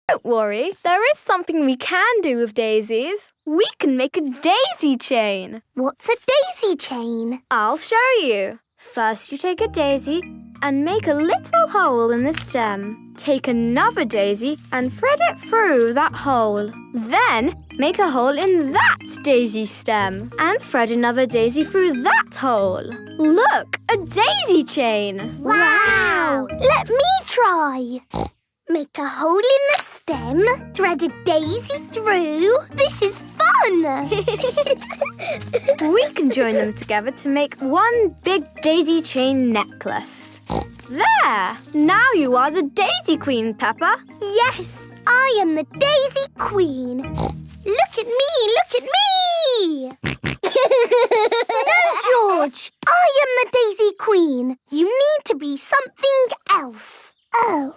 Don't worry, there is something we can do with daisies. We can make a daisy chain. What's a daisy chain? I'll show you. First, you take a daisy and make a little hole in the stem. Take another daisy and thread it through that hole. Then, make a hole in that daisy stem and thread another daisy through that hole. Look, a daisy chain. Wow! Let me try. Make a hole in the stem, thread a daisy through. This is fun! We can join them together to make one big daisy chain necklace. There! Now you are the Daisy Queen, Peppa. Yes, I am the Daisy Queen. Look at me, look at me! No, George, I am the Daisy Queen. You need to be something else. Oh.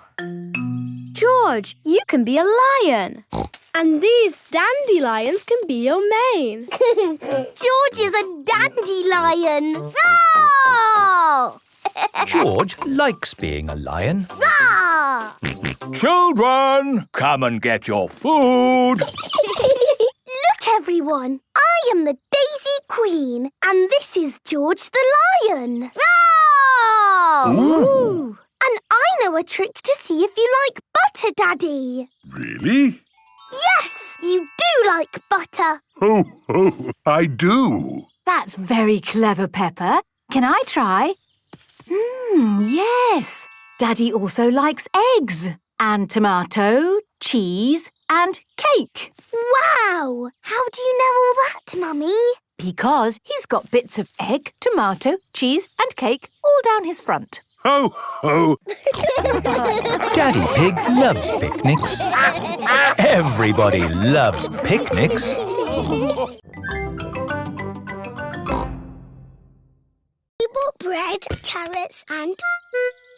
George, you can be a lion. And these dandelions can be your mane. George is a dandelion. No! George likes being a lion. Ah! Children, come and get your food. Look, everyone. I am the Daisy Queen, and this is George the lion. Ah! Ooh. And I know a trick to see if you like butter, Daddy. Really? Yes, you do like butter. Oh, I do. That's very clever, Peppa. Can I try? Yes. Daddy also likes eggs and tomato, cheese and cake. Wow! How do you know all that, Mummy? Because he's got bits of egg, tomato, cheese and cake all down his front. Ho, ho. Daddy Pig loves picnics. Everybody loves picnics. We bought bread, carrots and...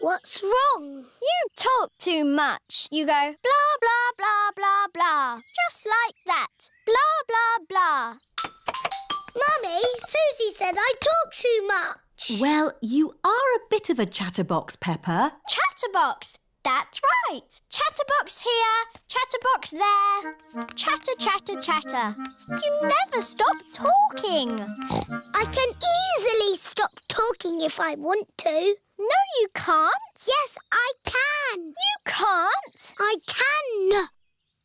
What's wrong? You talk too much. You go blah, blah, blah, blah, blah. Just like that. Blah, blah, blah. Mummy, Susie said I talk too much. Well, you are a bit of a chatterbox, Peppa. Chatterbox. That's right. Chatterbox here, chatterbox there. Chatter, chatter, chatter. You never stop talking. I can easily stop talking if I want to. No, you can't. Yes, I can. You can't. I can.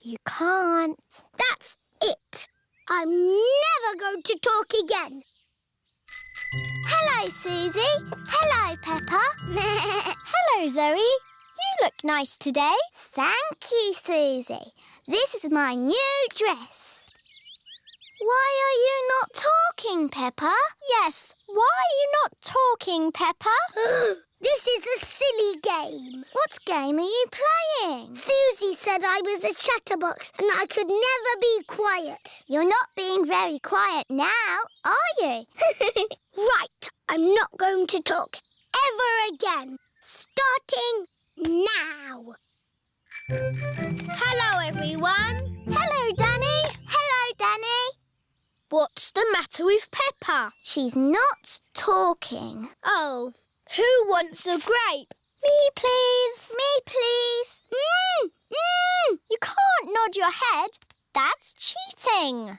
You can't. That's it. I'm never going to talk again. Hello, Susie. Hello, Peppa. Hello, Zoe. You look nice today. Thank you, Susie. This is my new dress. Why are you not talking, Peppa? Yes, why are you not talking, Peppa? This is a silly game. What game are you playing? Susie said I was a chatterbox and I could never be quiet. You're not being very quiet now, are you? Right, I'm not going to talk ever again. Starting now. Hello, everyone. Hello, Danny. Hello, Danny. What's the matter with Peppa? She's not talking. Oh, who wants a grape? Me, please. Me, please. You can't nod your head. That's cheating.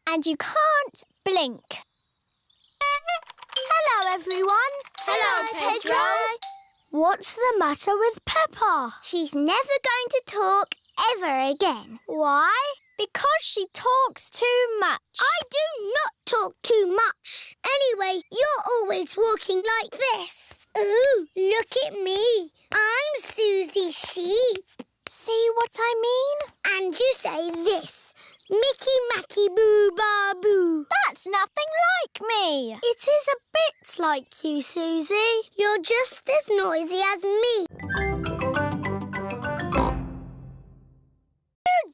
And you can't blink. Hello, everyone. Hello, Pedro. What's the matter with Peppa? She's never going to talk ever again. Why? Because she talks too much. I do not talk too much. Anyway, you're always walking like this. Ooh, look at me. I'm Susie Sheep. See what I mean? And you say this. Mickey Macky Boo Ba Boo. That's nothing like me. It is a bit like you, Susie. You're just as noisy as me.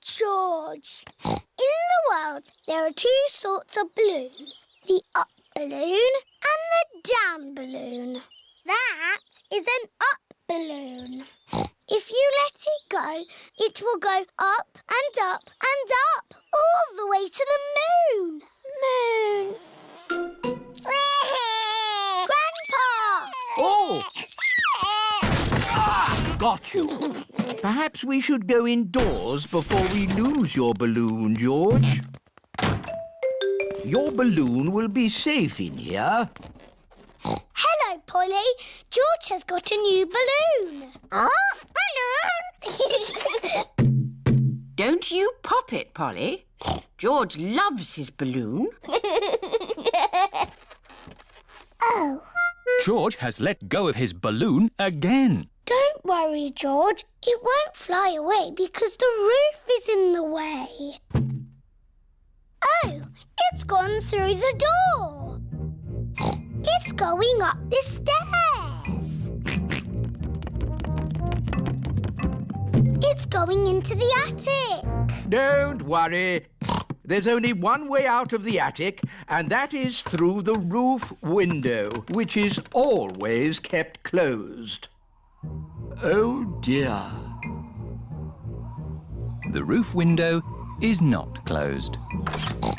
George. In the world, there are two sorts of balloons. The up balloon and the down balloon. That is an up balloon. If you let it go, it will go up and up and up, all the way to the moon. Moon. Grandpa! Oh! Got you. Perhaps we should go indoors before we lose your balloon, George. Your balloon will be safe in here. Hello, Polly. George has got a new balloon. Balloon! Don't you pop it, Polly. George loves his balloon. Oh. George has let go of his balloon again. Don't worry, George. It won't fly away because the roof is in the way. Oh, it's gone through the door. It's going up the stairs. It's going into the attic. Don't worry. There's only one way out of the attic, and that is through the roof window, which is always kept closed. Oh, dear. The roof window is not closed.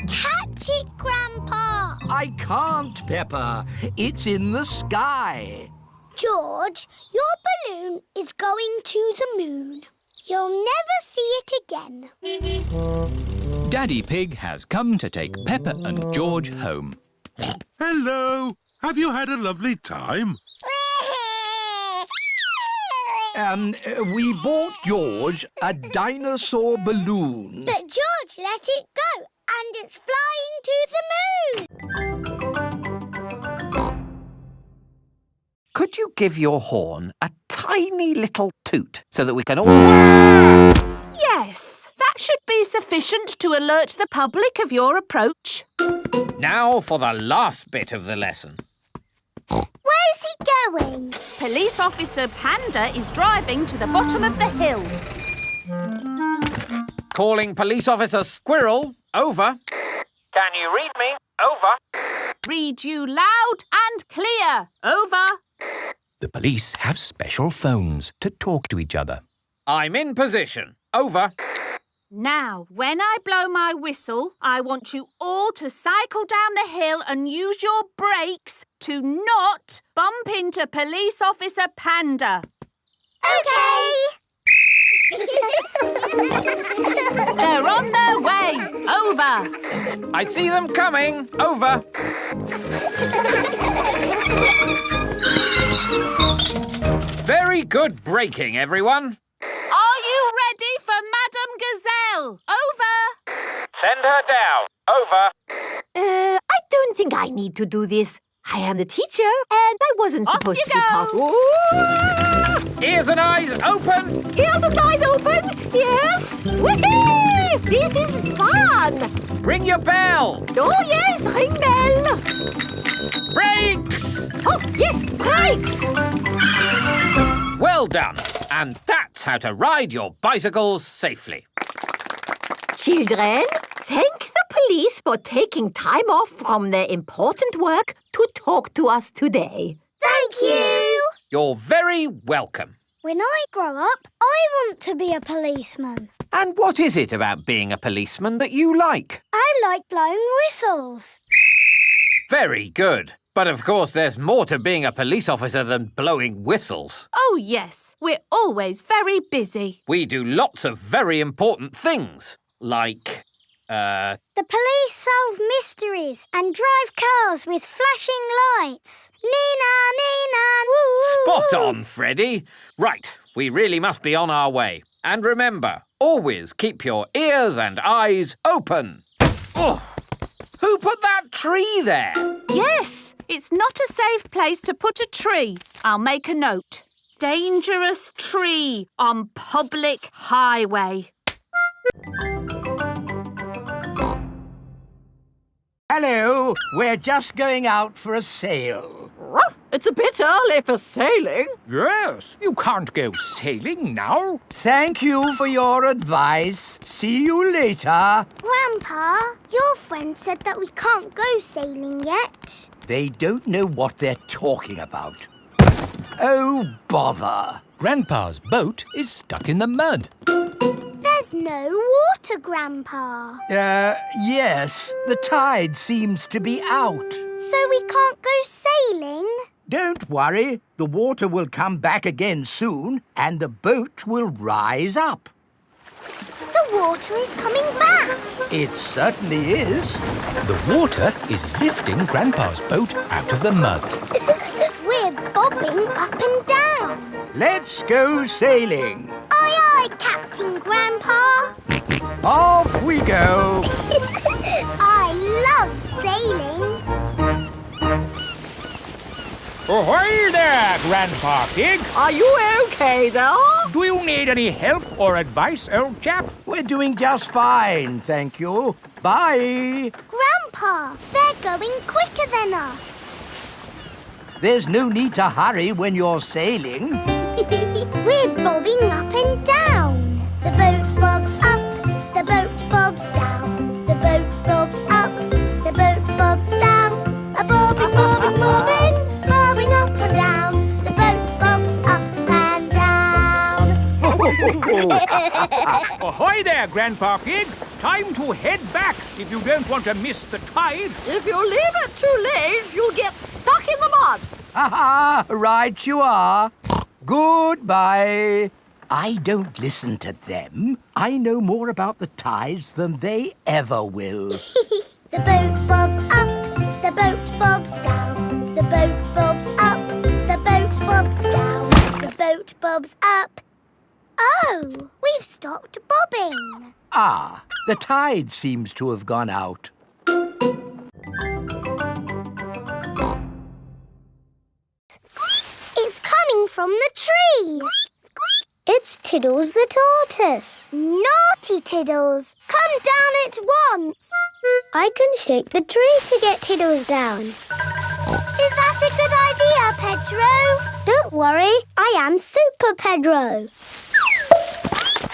Catch it, Grandpa. I can't, Peppa. It's in the sky. George, your balloon is going to the moon. You'll never see it again. Daddy Pig has come to take Peppa and George home. Hello. Have you had a lovely time? We bought George a dinosaur balloon. But George let it go, and it's flying to the moon. Could you give your horn a tiny little toot so that we can all... Yes, that should be sufficient to alert the public of your approach. Now for the last bit of the lesson. Where's he going? Police Officer Panda is driving to the bottom of the hill. Calling Police Officer Squirrel. Over. Can you read me? Over. Read you loud and clear. Over. The police have special phones to talk to each other. I'm in position. Over. Now, when I blow my whistle, I want you all to cycle down the hill and use your brakes to not bump into Police Officer Panda. OK. They're on their way. Over. I see them coming. Over. Very good braking, everyone. Are you ready for Madame Gazelle? Over. Send her down. Over. I don't think I need to do this. I am the teacher, and I wasn't supposed to be part. Ears and eyes open. Ears and eyes open. Yes. Woohoo! This is fun. Ring your bell. Oh yes, ring bell. Brakes. Oh yes, brakes. Well done. And that's how to ride your bicycles safely. Children, thank the police for taking time off from their important work to talk to us today. Thank you. You're very welcome. When I grow up, I want to be a policeman. And what is it about being a policeman that you like? I like blowing whistles. Very good. But of course there's more to being a police officer than blowing whistles. Oh, yes. We're always very busy. We do lots of very important things, like... The police solve mysteries and drive cars with flashing lights. Nina, Nina, woo! Spot on, Freddy. Right, we really must be on our way. And remember, always keep your ears and eyes open. Oh, who put that tree there? Yes, it's not a safe place to put a tree. I'll make a note. Dangerous tree on public highway. Hello, we're just going out for a sail. It's a bit early for sailing. Yes, you can't go sailing now. Thank you for your advice. See you later. Grandpa, your friend said that we can't go sailing yet. They don't know what they're talking about. Oh, bother. Grandpa's boat is stuck in the mud. There's no water, Grandpa. Yes. The tide seems to be out. So we can't go sailing? Don't worry. The water will come back again soon and the boat will rise up. The water is coming back. It certainly is. The water is lifting Grandpa's boat out of the mud. We're bobbing up and down. Let's go sailing. Aye, aye, Captain Grandpa. Off we go. I love sailing. Ahoy there, Grandpa Pig. Are you okay there? Do you need any help or advice, old chap? We're doing just fine, thank you. Bye. Grandpa, they're going quicker than us. There's no need to hurry when you're sailing. We're bobbing up and down. The boat bobs up, the boat bobs down. The boat bobs up, the boat bobs down. A bobbing, bobbing, bobbing, bobbing up and down. The boat bobs up and down. Ahoy there, Grandpa Pig. Time to head back if you don't want to miss the tide. If you leave it too late, you'll get stuck in the mud. Ha-ha, right you are. Goodbye. I don't listen to them. I know more about the tides than they ever will. The boat bobs up, the boat bobs down. The boat bobs up, the boat bobs down. The boat bobs up. Oh, we've stopped bobbing. Ah, the tide seems to have gone out. It's coming from the tree. It's Tiddles the tortoise. Naughty Tiddles, come down at once. I can shake the tree to get Tiddles down. Is that a good idea, Pedro? Don't worry, I am Super Pedro.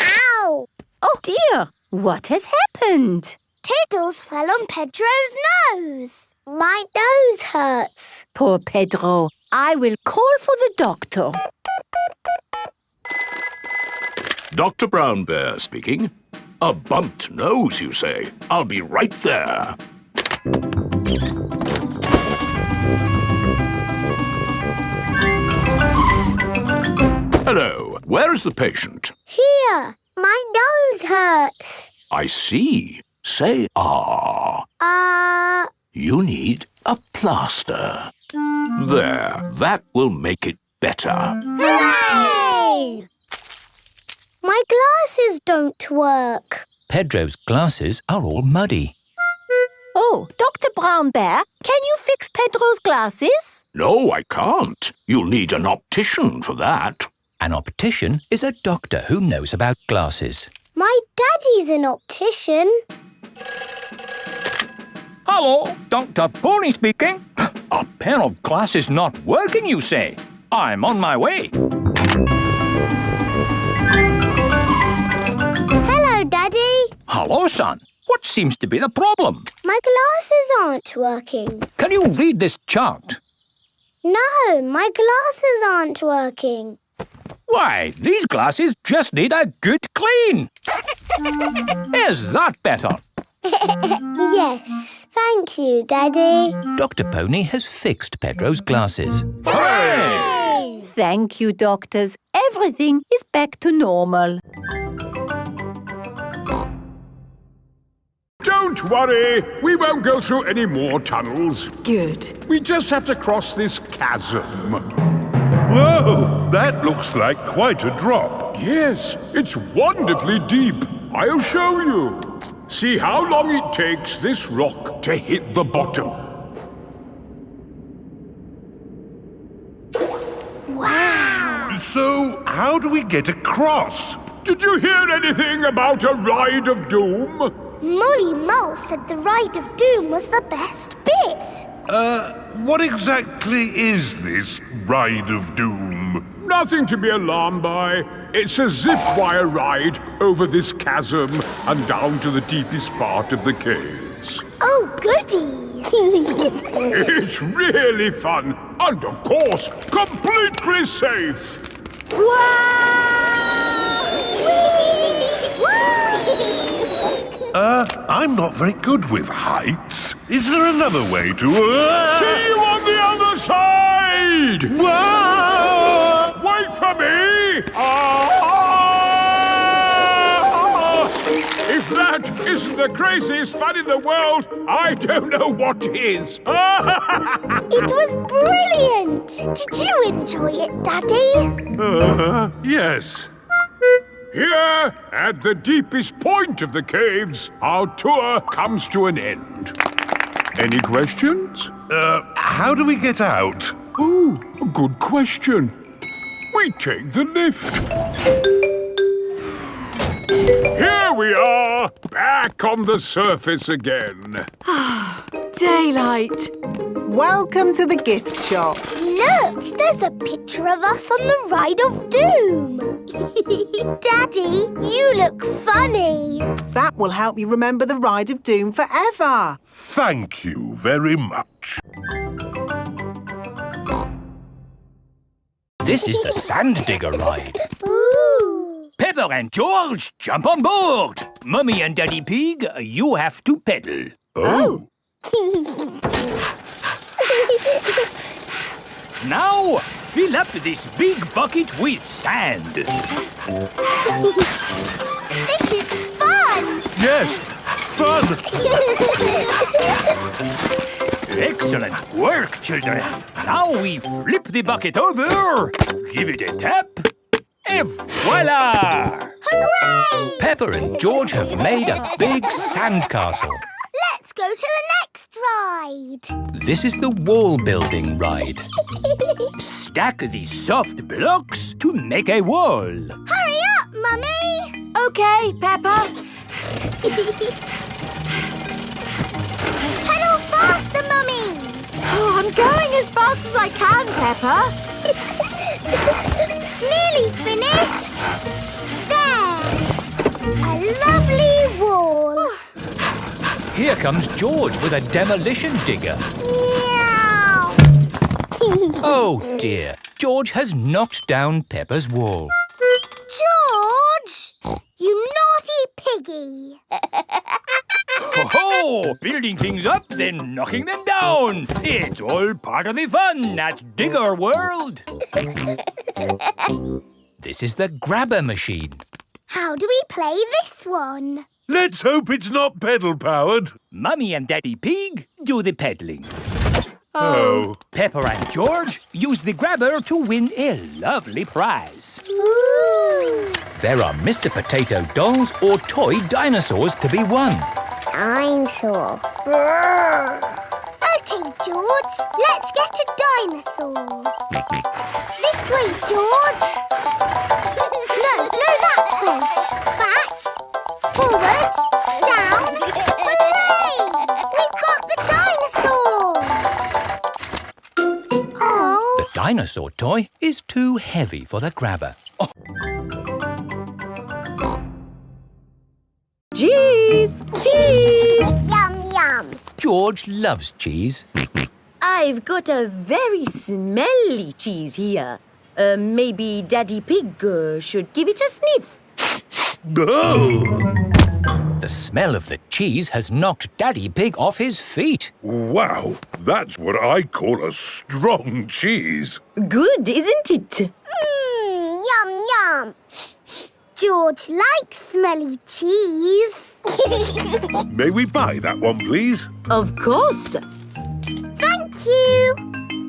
Ow! Oh dear, what has happened? Tiddles fell on Pedro's nose. My nose hurts. Poor Pedro. I will call for the doctor. Dr. Brown Bear speaking. A bumped nose, you say? I'll be right there. Hello. Where is the patient? Here, my nose hurts. I see. Say ah. You need a plaster. There. That will make it better. Hooray! My glasses don't work. Pedro's glasses are all muddy. Oh, Dr. Brown Bear, can you fix Pedro's glasses? No, I can't. You'll need an optician for that. An optician is a doctor who knows about glasses. My daddy's an optician. Hello, Dr. Pony speaking. A pair of glasses not working, you say? I'm on my way. Hello, Daddy. Hello, son. What seems to be the problem? My glasses aren't working. Can you read this chart? No, my glasses aren't working. Why, these glasses just need a good clean. Is that better? Yes, thank you, Daddy. Dr. Pony has fixed Pedro's glasses. Hooray! Thank you, doctors. Everything is back to normal. Don't worry, we won't go through any more tunnels. Good. We just have to cross this chasm. Whoa, that looks like quite a drop. Yes, it's wonderfully deep. I'll show you. See how long it takes this rock to hit the bottom. Wow! So, how do we get across? Did you hear anything about a ride of doom? Molly Mole said the ride of doom was the best bit. What exactly is this ride of doom? Nothing to be alarmed by. It's a zip wire ride over this chasm and down to the deepest part of the caves. Oh, goody! It's really fun and, of course, completely safe. I'm not very good with heights. Is there another way to... See you on the other side! speed! Whoa! Wait for me! If that isn't the craziest fun in the world, I don't know what is. It was brilliant! Did you enjoy it, Daddy? Yes. Here, at the deepest point of the caves, our tour comes to an end. Any questions? How do we get out? Oh, a good question. We take the lift. Here we are, back on the surface again. Daylight. Welcome to the gift shop. Look, there's a picture of us on the Ride of Doom. Daddy, you look funny. That will help you remember the Ride of Doom forever. Thank you very much. This is the Sand Digger ride. Ooh. Peppa and George, jump on board. Mummy and Daddy Pig, you have to pedal. Oh. Now, fill up this big bucket with sand. This is fun. Yes, fun. Excellent work, children. Now we flip the bucket over, give it a tap, and voila! Hooray! Peppa and George have made a big sand castle. Let's go to the next ride. This is the wall building ride. Stack these soft blocks to make a wall. Hurry up, Mummy. OK, Peppa. Pedal faster, Mummy. Oh, I'm going as fast as I can, Peppa. Nearly finished. There. A lovely wall. Here comes George with a demolition digger. Meow. Oh dear, George has knocked down Peppa's wall. George, you naughty piggy. Ho-ho! Building things up, then knocking them down. It's all part of the fun at Digger World. This is the grabber machine. How do we play this one? Let's hope it's not pedal-powered. Mummy and Daddy Pig do the peddling. Oh. Peppa and George use the grabber to win a lovely prize. Ooh. There are Mr. Potato dolls or toy dinosaurs to be won. Dinosaur. OK, George, let's get a dinosaur. This way, George. No, that way. Back, forward, down. Hooray! We've got the dinosaur. Oh. The dinosaur toy is too heavy for the grabber. Oh. Cheese! Cheese! Yum, yum. George loves cheese. I've got a very smelly cheese here. Maybe Daddy Pig should give it a sniff. Oh. The smell of the cheese has knocked Daddy Pig off his feet. Wow, that's what I call a strong cheese. Good, isn't it? Yum, yum. George likes smelly cheese. May we buy that one, please? Of course. Thank you.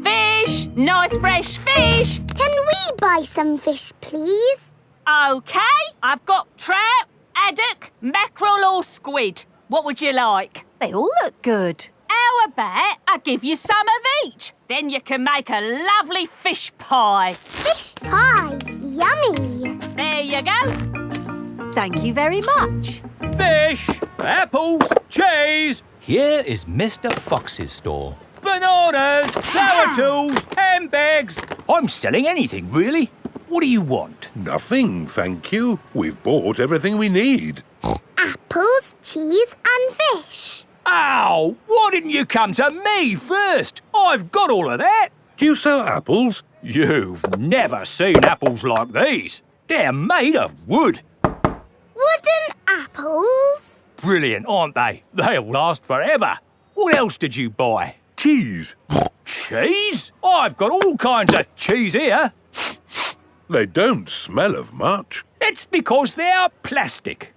Fish! Nice fresh fish! Can we buy some fish, please? OK, I've got trout, haddock, mackerel or squid. What would you like? They all look good. How about I give you some of each? Then you can make a lovely fish pie. Fish pie. Yummy. There you go. Thank you very much. Fish, apples, cheese. Here is Mr. Fox's store. Bananas, flower tools, handbags. I'm selling anything, really. What do you want? Nothing, thank you. We've bought everything we need. Apples, cheese and fish. Ow! Why didn't you come to me first? I've got all of that. Do you sell apples? You've never seen apples like these. They're made of wood. Wooden apples? Brilliant, aren't they? They'll last forever. What else did you buy? Cheese. Cheese? I've got all kinds of cheese here. They don't smell of much. It's because they're plastic.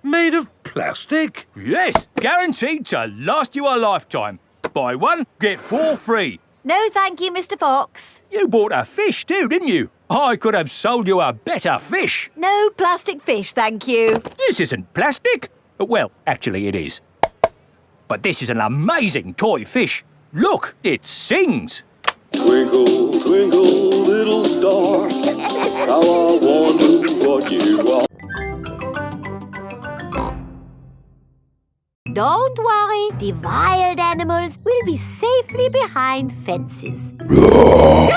Made of plastic? Yes, guaranteed to last you a lifetime. Buy one, get 4 free. No, thank you, Mr. Fox. You bought a fish too, didn't you? I could have sold you a better fish. No plastic fish, thank you. This isn't plastic. Well, actually it is. But this is an amazing toy fish. Look, it sings. Twinkle, twinkle, little star, how I wonder what you are. Don't worry, the wild animals will be safely behind fences. A lion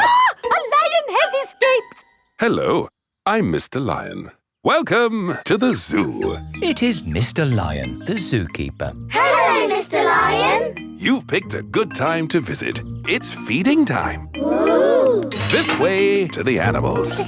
has escaped! Hello, I'm Mr. Lion. Welcome to the zoo. It is Mr. Lion, the zookeeper. Hello, Mr. Lion. You've picked a good time to visit. It's feeding time. Ooh. This way to the animals.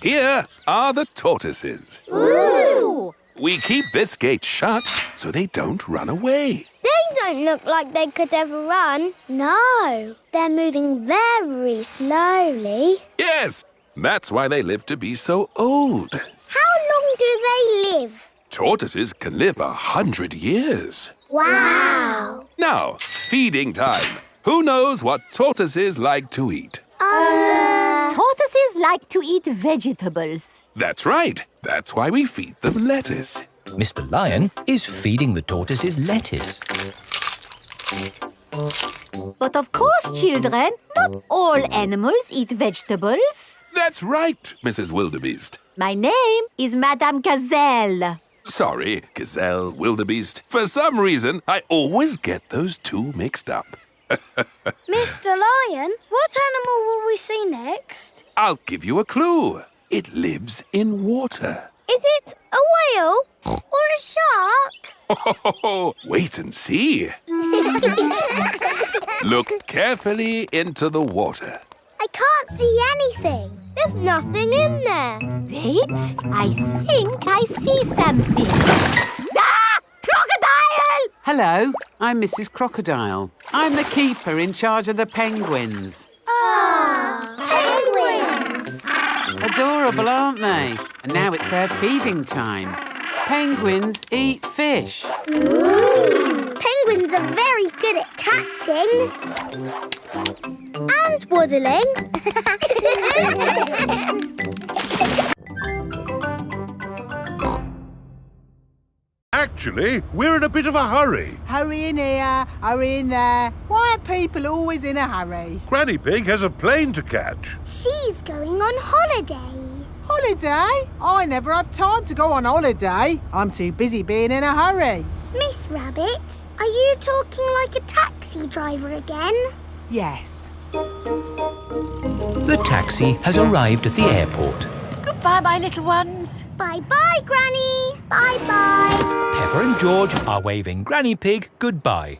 Here are the tortoises. Ooh. We keep this gate shut so they don't run away. They don't look like they could ever run. No, they're moving very slowly. Yes, that's why they live to be so old. How long do they live? Tortoises can live 100 years. Wow. Now, feeding time. Who knows what tortoises like to eat? Tortoises like to eat vegetables. That's right. That's why we feed them lettuce. Mr. Lion is feeding the tortoises lettuce. But of course, children, not all animals eat vegetables. That's right, Mrs. Wildebeest. My name is Madame Gazelle. Sorry, Gazelle, Wildebeest. For some reason, I always get those two mixed up. Mr. Lion, what animal will we see next? I'll give you a clue. It lives in water. Is it a whale or a shark? Oh, wait and see. Look carefully into the water. I can't see anything. There's nothing in there. Wait, I think I see something. Ah! Crocodile! Hello, I'm Mrs. Crocodile. I'm the keeper in charge of the penguins. Penguins! Adorable, aren't they? And now it's their feeding time. Penguins eat fish. Ooh. Penguins are very good at catching. And waddling. Actually, we're in a bit of a hurry. Hurry in here, hurry in there. Why are people always in a hurry? Granny Pig has a plane to catch. She's going on holiday. Holiday? I never have time to go on holiday. I'm too busy being in a hurry. Miss Rabbit, are you talking like a taxi driver again? Yes. The taxi has arrived at the airport. Goodbye, my little ones. Bye-bye, Granny. Bye-bye. Peppa and George are waving Granny Pig goodbye.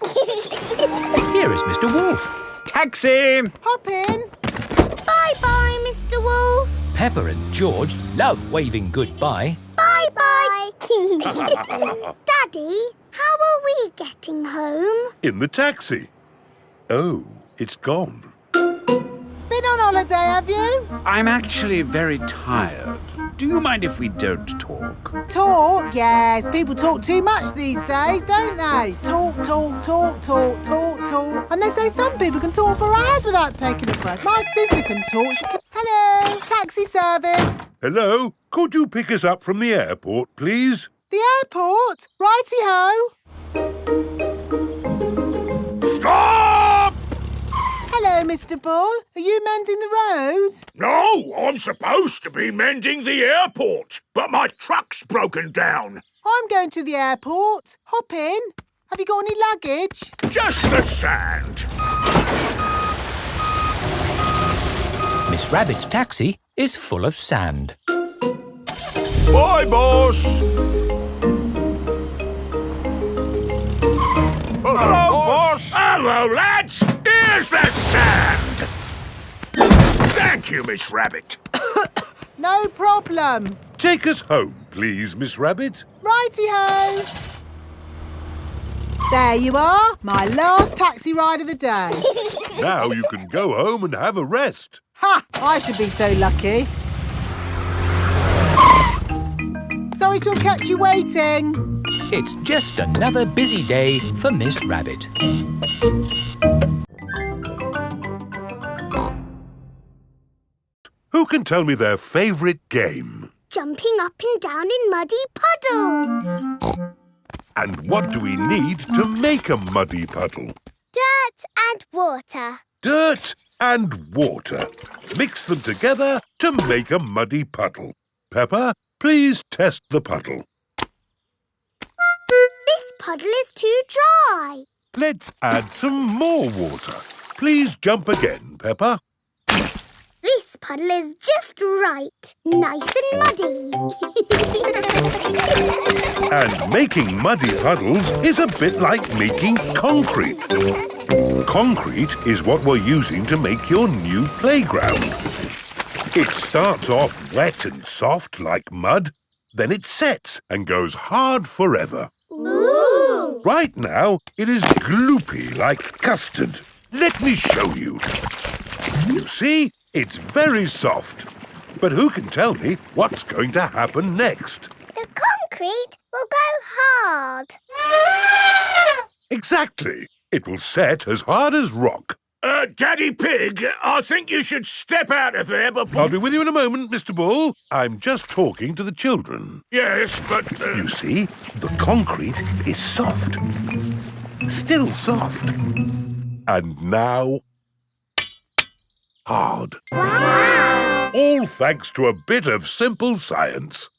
Here is Mr. Wolf. Taxi! Hop in. Bye-bye, Mr. Wolf. Peppa and George love waving goodbye. Bye-bye. Daddy, how are we getting home? In the taxi. Oh, it's gone. Been on holiday, have you? I'm actually very tired. Do you mind if we don't talk? Talk? Yes. People talk too much these days, don't they? Talk, talk, talk, talk, talk, talk. And they say some people can talk for hours without taking a breath. My sister can talk. She can... Hello, taxi service. Hello, could you pick us up from the airport, please? The airport? Righty-ho. Stop! Hello, Mr. Bull. Are you mending the road? No, I'm supposed to be mending the airport, but my truck's broken down. I'm going to the airport. Hop in. Have you got any luggage? Just the sand. Miss Rabbit's taxi is full of sand. Bye, boss. Hello, boss. Hello, lads. Here's the sand. Thank you, Miss Rabbit. No problem. Take us home, please, Miss Rabbit. Righty-ho. There you are, my last taxi ride of the day. Now you can go home and have a rest. Ha! I should be so lucky. Sorry to have kept you waiting. It's just another busy day for Miss Rabbit. Who can tell me their favourite game? Jumping up and down in muddy puddles. And what do we need to make a muddy puddle? Dirt and water. Dirt and water. Mix them together to make a muddy puddle. Peppa, please test the puddle. This puddle is too dry. Let's add some more water. Please jump again, Peppa. This puddle is just right. Nice and muddy. And making muddy puddles is a bit like making concrete. Concrete is what we're using to make your new playground. It starts off wet and soft like mud, then it sets and goes hard forever. Ooh! Right now, it is gloopy like custard. Let me show you. You see, it's very soft. But who can tell me what's going to happen next? The concrete will go hard. Exactly. It will set as hard as rock. Daddy Pig, I think you should step out of there before... I'll be with you in a moment, Mr. Bull. I'm just talking to the children. Yes, but... You see, the concrete is soft. Still soft. And now... hard. Wow! All thanks to a bit of simple science.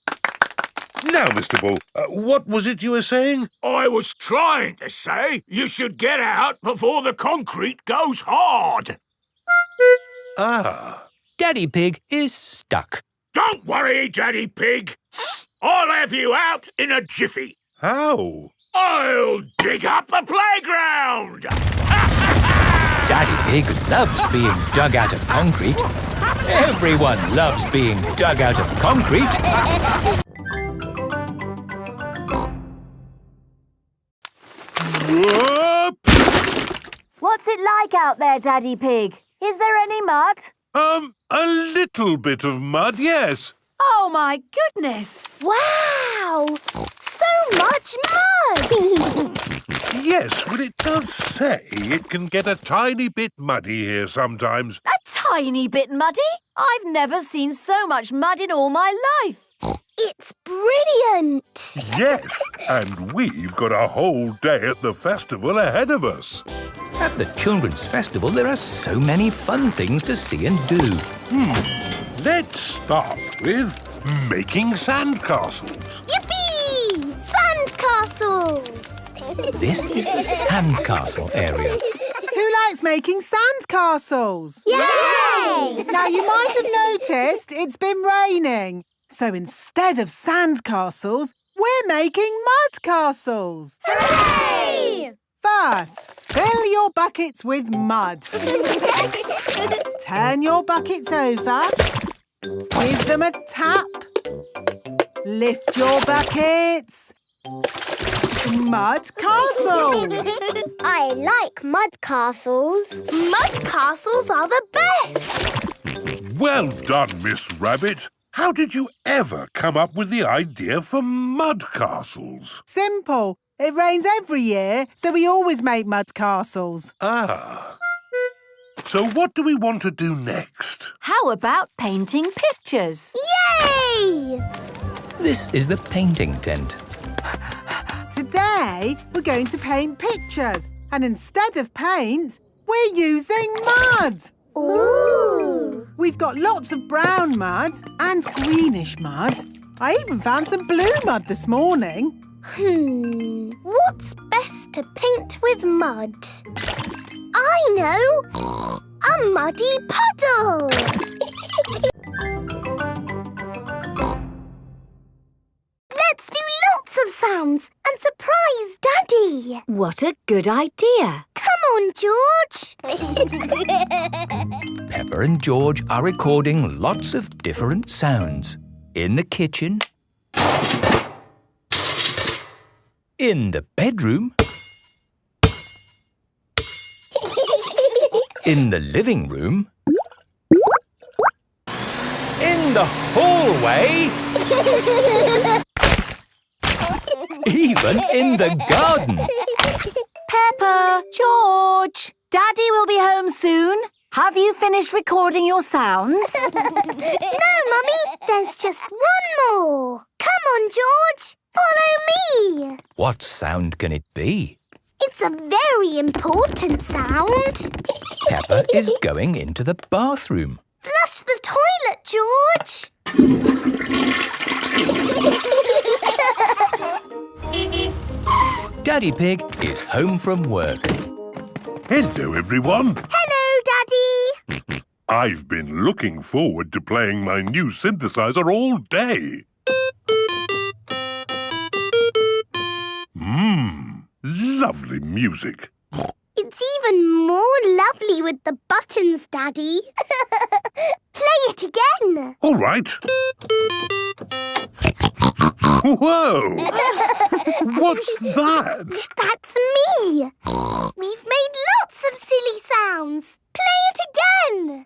Now, Mr. Bull, what was it you were saying? I was trying to say you should get out before the concrete goes hard. Ah. Daddy Pig is stuck. Don't worry, Daddy Pig. I'll have you out in a jiffy. How? I'll dig up the playground. Daddy Pig loves being dug out of concrete. Everyone loves being dug out of concrete. Whoop! What's it like out there, Daddy Pig? Is there any mud? A little bit of mud, yes. Oh, my goodness! Wow! So much mud! Yes, well, it does say it can get a tiny bit muddy here sometimes. A tiny bit muddy? I've never seen so much mud in all my life. It's brilliant! Yes, and we've got a whole day at the festival ahead of us. At the Children's Festival, there are so many fun things to see and do. Let's start with making sandcastles. Yippee! Sandcastles! This is the sandcastle area. Who likes making sandcastles? Yay! Now, you might have noticed it's been raining. So instead of sandcastles, we're making mud castles. Hooray! First, fill your buckets with mud. Turn your buckets over. Give them a tap. Lift your buckets. Mud castles. I like mud castles. Mud castles are the best. Well done, Miss Rabbit. How did you ever come up with the idea for mud castles? Simple. It rains every year, so we always make mud castles. Ah. So what do we want to do next? How about painting pictures? Yay! This is the painting tent. Today, we're going to paint pictures. And instead of paint, we're using mud. Ooh! We've got lots of brown mud and greenish mud. I even found some blue mud this morning. What's best to paint with mud? I know! A muddy puddle! Let's do lots of sounds and surprise Daddy! What a good idea. Come on, George! Peppa and George are recording lots of different sounds. In the kitchen, in the bedroom, In the living room. In the hallway. Even in the garden. Peppa, George, Daddy will be home soon. Have you finished recording your sounds? No, Mummy, there's just one more. Come on, George, follow me. What sound can it be? It's a very important sound. Peppa is going into the bathroom. Flush the toilet, George. Daddy Pig is home from work. Hello, everyone. Hello, Daddy. I've been looking forward to playing my new synthesizer all day. Lovely music. It's even more lovely with the buttons, Daddy. Play it again. All right. Whoa! What's that? That's me. We've made lots of silly sounds. Play it again.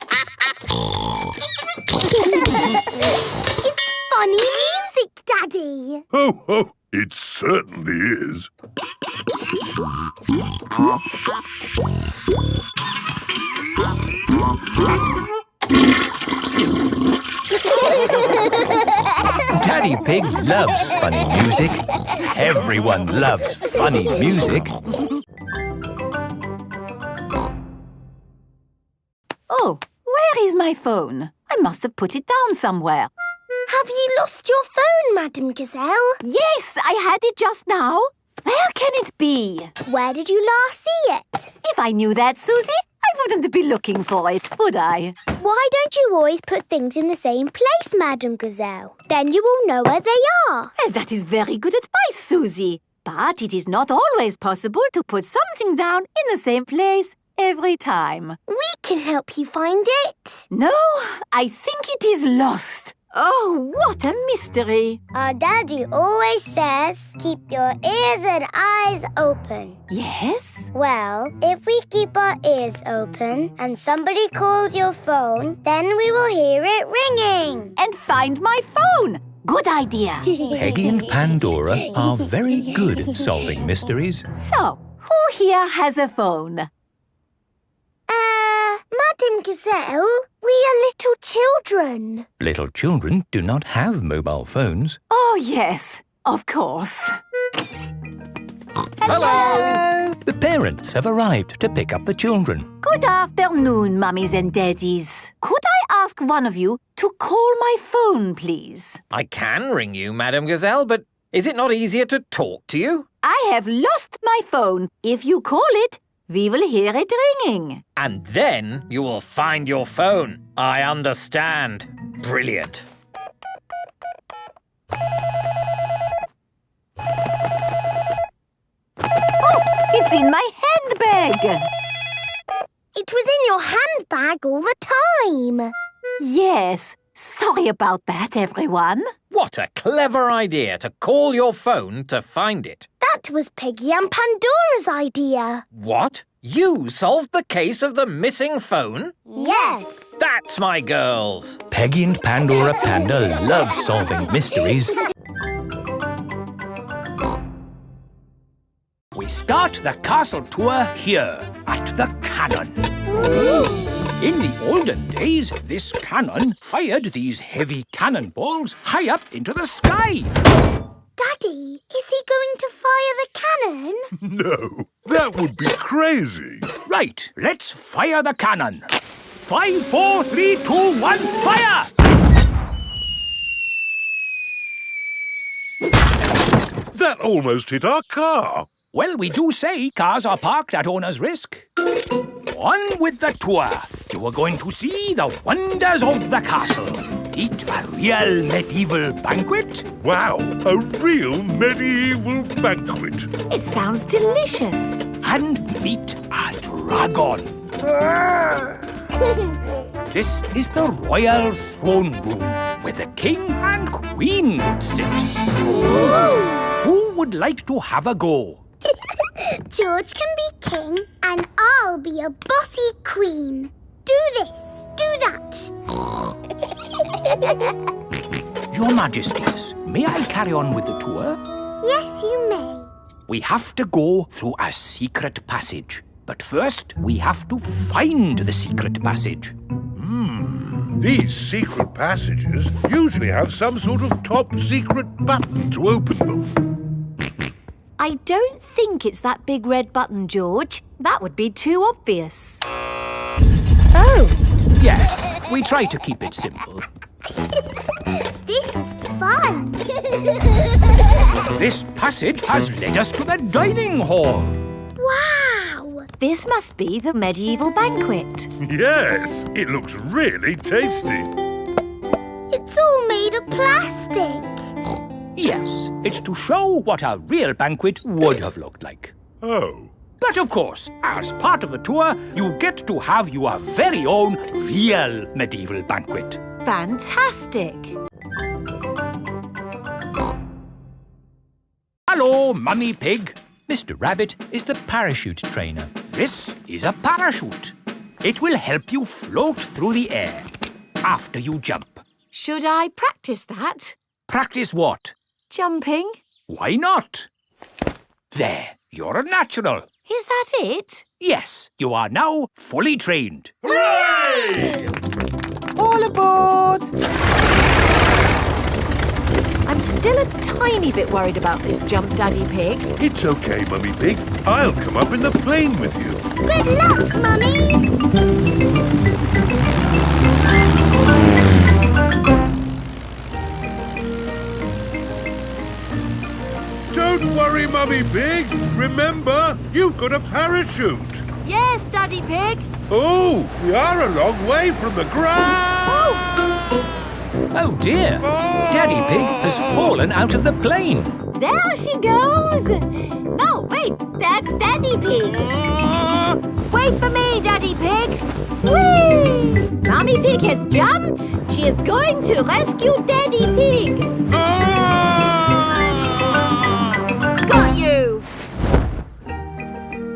It's funny music, Daddy. Oh, it certainly is. Daddy Pig loves funny music. Everyone loves funny music. Oh, where is my phone? I must have put it down somewhere. Have you lost your phone, Madame Gazelle? Yes, I had it just now. Where can it be? Where did you last see it? If I knew that, Susie, I wouldn't be looking for it, would I? Why don't you always put things in the same place, Madame Gazelle? Then you will know where they are. Well, that is very good advice, Susie. But it is not always possible to put something down in the same place every time. We can help you find it. No, I think it is lost. Oh, what a mystery. Our Daddy always says, keep your ears and eyes open. Yes? Well, if we keep our ears open and somebody calls your phone, then we will hear it ringing. And find my phone. Good idea. Peggy and Pandora are very good at solving mysteries. So, who here has a phone? Madame Gazelle, we are little children. Little children do not have mobile phones. Oh, yes, of course. Hello! The parents have arrived to pick up the children. Good afternoon, mummies and daddies. Could I ask one of you to call my phone, please? I can ring you, Madame Gazelle, but is it not easier to talk to you? I have lost my phone. If you call it, we will hear it ringing. And then you will find your phone. I understand. Brilliant. Oh, it's in my handbag. It was in your handbag all the time. Yes. Sorry about that, everyone. What a clever idea to call your phone to find it. That was Piggy and Pandora's idea. What? You solved the case of the missing phone? Yes. That's my girls. Peggy and Pandora Panda love solving mysteries. We start the castle tour here, at the cannon. In the olden days, this cannon fired these heavy cannonballs high up into the sky. Daddy, is he going to fire the cannon? No, that would be crazy. Right, let's fire the cannon. 5, 4, 3, 2, 1, fire! That almost hit our car. Well, we do say cars are parked at owner's risk. On with the tour. You are going to see the wonders of the castle. Eat a real medieval banquet. Wow, a real medieval banquet. It sounds delicious. And meet a dragon. This is the royal throne room, where the king and queen would sit. Ooh. Who would like to have a go? George can be king And I'll be a bossy queen. Do this, do that. Your Majesties, may I carry on with the tour? Yes, you may. We have to go through a secret passage. But first, we have to find the secret passage. These secret passages usually have some sort of top secret button to open them. I don't think it's that big red button, George. That would be too obvious. Oh! Yes, we try to keep it simple. This is fun. This passage has led us to the dining hall. Wow! This must be the medieval banquet. Yes, it looks really tasty. It's all made of plastic. Yes, it's to show what a real banquet would have looked like. Oh. But of course, as part of the tour, you get to have your very own real medieval banquet. Fantastic! Hello, Mummy Pig. Mr. Rabbit is the parachute trainer. This is a parachute. It will help you float through the air after you jump. Should I practice that? Practice what? Jumping. Why not? There, you're a natural. Is that it? Yes, you are now fully trained. Hooray! All aboard! I'm still a tiny bit worried about this jump, Daddy Pig. It's okay, Mummy Pig. I'll come up in the plane with you. Good luck, Mummy! Don't worry, Mummy Pig. Remember, you've got a parachute. Yes, Daddy Pig. Oh, we are a long way from the ground. Oh dear, Daddy Pig has fallen out of the plane. There she goes. No, wait, that's Daddy Pig. Wait for me, Daddy Pig. Whee! Mummy Pig has jumped. She is going to rescue Daddy Pig. Got you.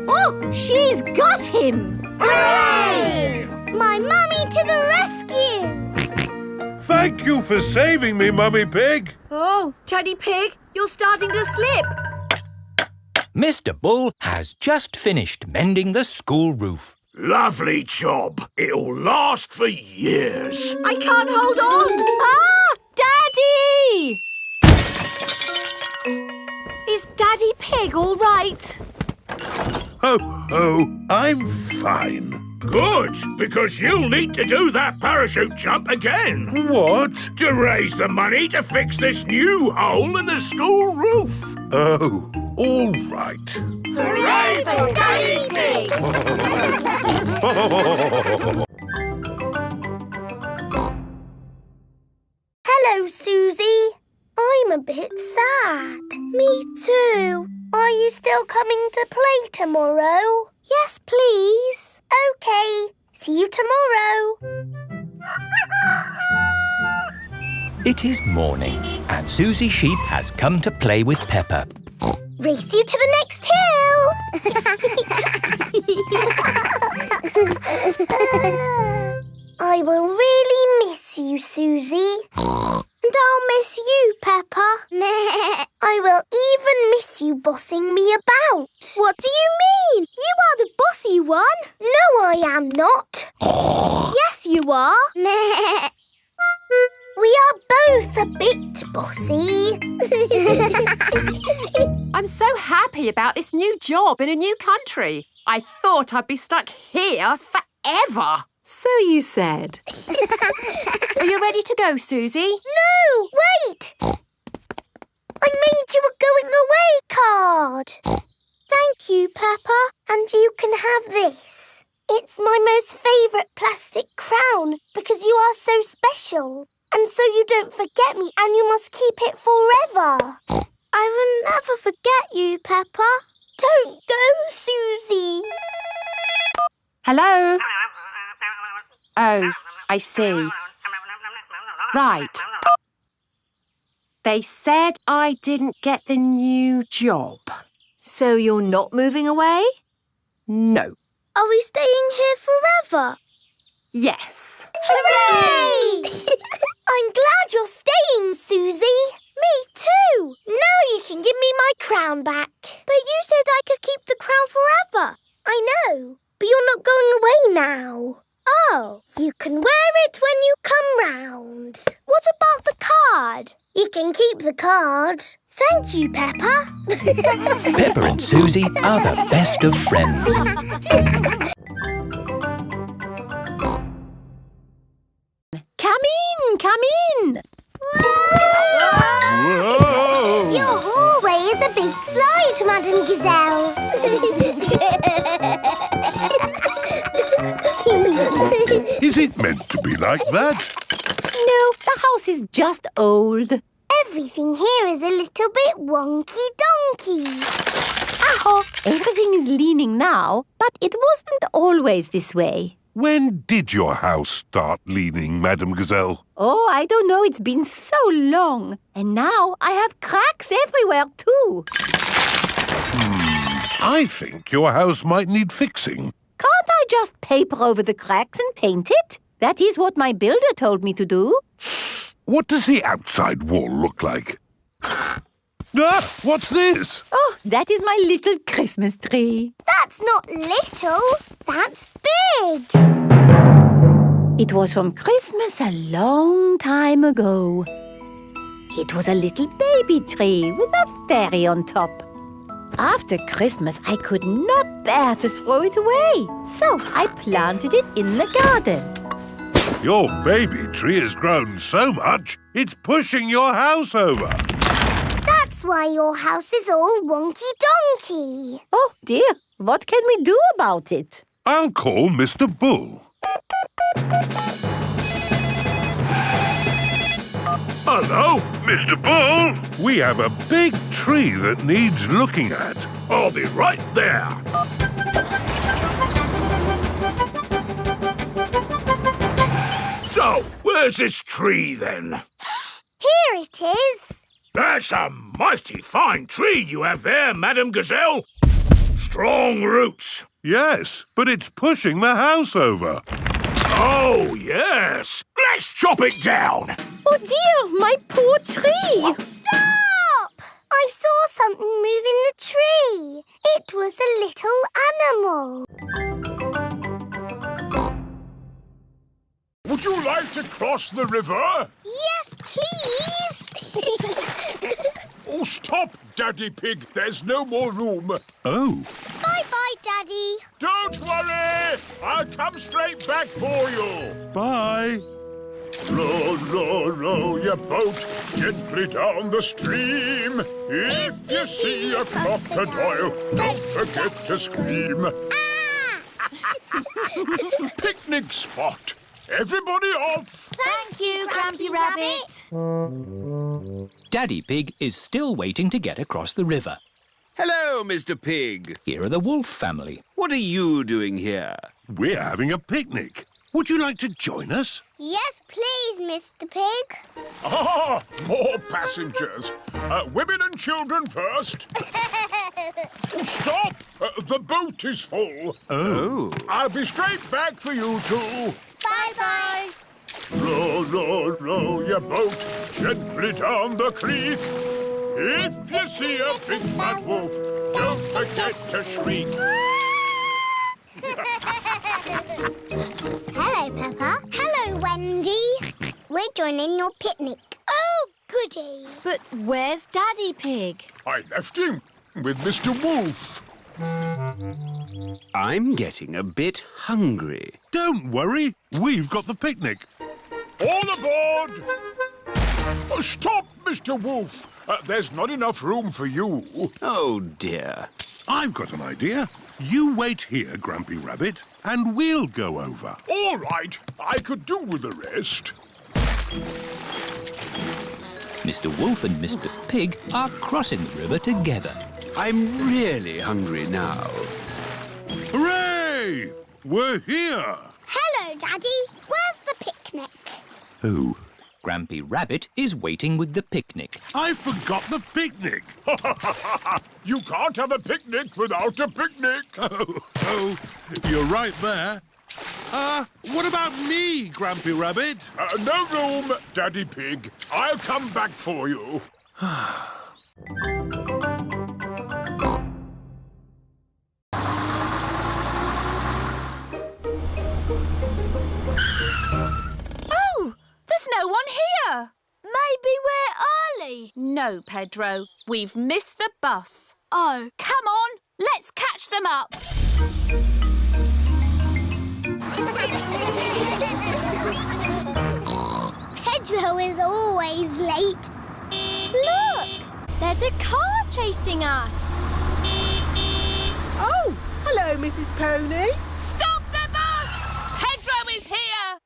Oh, she's got him. Hooray! My mummy to the rescue! Thank you for saving me, Mummy Pig. Oh, Daddy Pig, you're starting to slip. Mr. Bull has just finished mending the school roof. Lovely job. It'll last for years. I can't hold on. Ah, Daddy! Is Daddy Pig all right? Ho, ho, I'm fine. Good, because you'll need to do that parachute jump again. What? To raise the money to fix this new hole in the school roof. Oh, all right. Hooray for Daddy Pig! Hello, Susie. I'm a bit sad. Me too. Are you still coming to play tomorrow? Yes, please. OK. See you tomorrow. It is morning, and Susie Sheep has come to play with Peppa. Race you to the next hill. I will really miss you, Susie. And I'll miss you, Peppa. I will even miss you bossing me about. What do you mean? You are the bossy one. No, I am not. Yes, you are. We are both a bit bossy. I'm so happy about this new job in a new country. I thought I'd be stuck here forever. So you said. Are you ready to go, Susie? No, wait! I made you a going away card. Thank you, Peppa. And you can have this. It's my most favourite plastic crown because you are so special. And so you don't forget me and you must keep it forever. I will never forget you, Peppa. Don't go, Susie. Hello? Oh, I see. Right. They said I didn't get the new job. So you're not moving away? No. Are we staying here forever? Yes. Hooray! I'm glad you're staying, Susie. Me too. Now you can give me my crown back. But you said I could keep the crown forever. I know, but you're not going away now. Oh, you can wear it when you come round. What about the card? You can keep the card. Thank you, Peppa. Peppa and Susie are the best of friends. Come in. Whoa! Your hallway is a big slide, Madame Gazelle. Is it meant to be like that? No, the house is just old. Everything here is a little bit wonky-donkey. Aho, everything is leaning now, but it wasn't always this way. When did your house start leaning, Madame Gazelle? Oh, I don't know. It's been so long. And now I have cracks everywhere, too. I think your house might need fixing. Can't I just paper over the cracks and paint it? That is what my builder told me to do. What does the outside wall look like? Ah, what's this? Oh, that is my little Christmas tree. That's not little, that's big. It was from Christmas a long time ago. It was a little baby tree with a fairy on top. After Christmas, I could not bear to throw it away, so I planted it in the garden. Your baby tree has grown so much, it's pushing your house over. That's why your house is all wonky-donkey. Oh, dear. What can we do about it? I'll call Mr. Bull. Hello? Mr. Bull, we have a big tree that needs looking at. I'll be right there. So, where's this tree then? Here it is. That's a mighty fine tree you have there, Madame Gazelle. Strong roots. Yes, but it's pushing the house over. Oh, yes. Let's chop it down. Oh, dear, my poor tree. Stop! I saw something move in the tree. It was a little animal. Would you like to cross the river? Yes, please. Oh, stop, Daddy Pig. There's no more room. Oh. Bye-bye, Daddy. Don't worry. I'll come straight back for you. Bye. Row, row, row your boat gently down the stream. If you see a crocodile, don't forget to scream. Picnic spot. Everybody off. Thank you, Grampy Rabbit. Daddy Pig is still waiting to get across the river. Hello, Mr. Pig. Here are the Wolf family. What are you doing here? We're having a picnic. Would you like to join us? Yes, please, Mr. Pig. Ah, more passengers. Women and children first. Stop! The boat is full. Oh. I'll be straight back for you two. Bye-bye. Row, row, row your boat gently down the creek. If you see a big fat wolf, don't forget to shriek. Hello, Peppa. Hello, Wendy. We're joining your picnic. Oh, goody. But where's Daddy Pig? I left him with Mr. Wolf. I'm getting a bit hungry. Don't worry, we've got the picnic. All aboard! Oh, stop, Mr. Wolf. There's not enough room for you. Oh, dear. I've got an idea. You wait here, Grampy Rabbit, and we'll go over. All right, I could do with the rest. Mr. Wolf and Mr. Pig are crossing the river together. I'm really hungry now. Hooray! We're here! Hello, Daddy. Where's the picnic? Oh. Grampy Rabbit is waiting with the picnic. I forgot the picnic. You can't have a picnic without a picnic. Oh. Oh, you're right there. What about me, Grampy Rabbit? No room, Daddy Pig. I'll come back for you. Oh, there's no one here. Maybe we're early. No, Pedro. We've missed the bus. Oh. Come on, let's catch them up. Pedro is always late. Look! There's a car chasing us. Oh, hello, Mrs. Pony. Stop the bus! Pedro is here.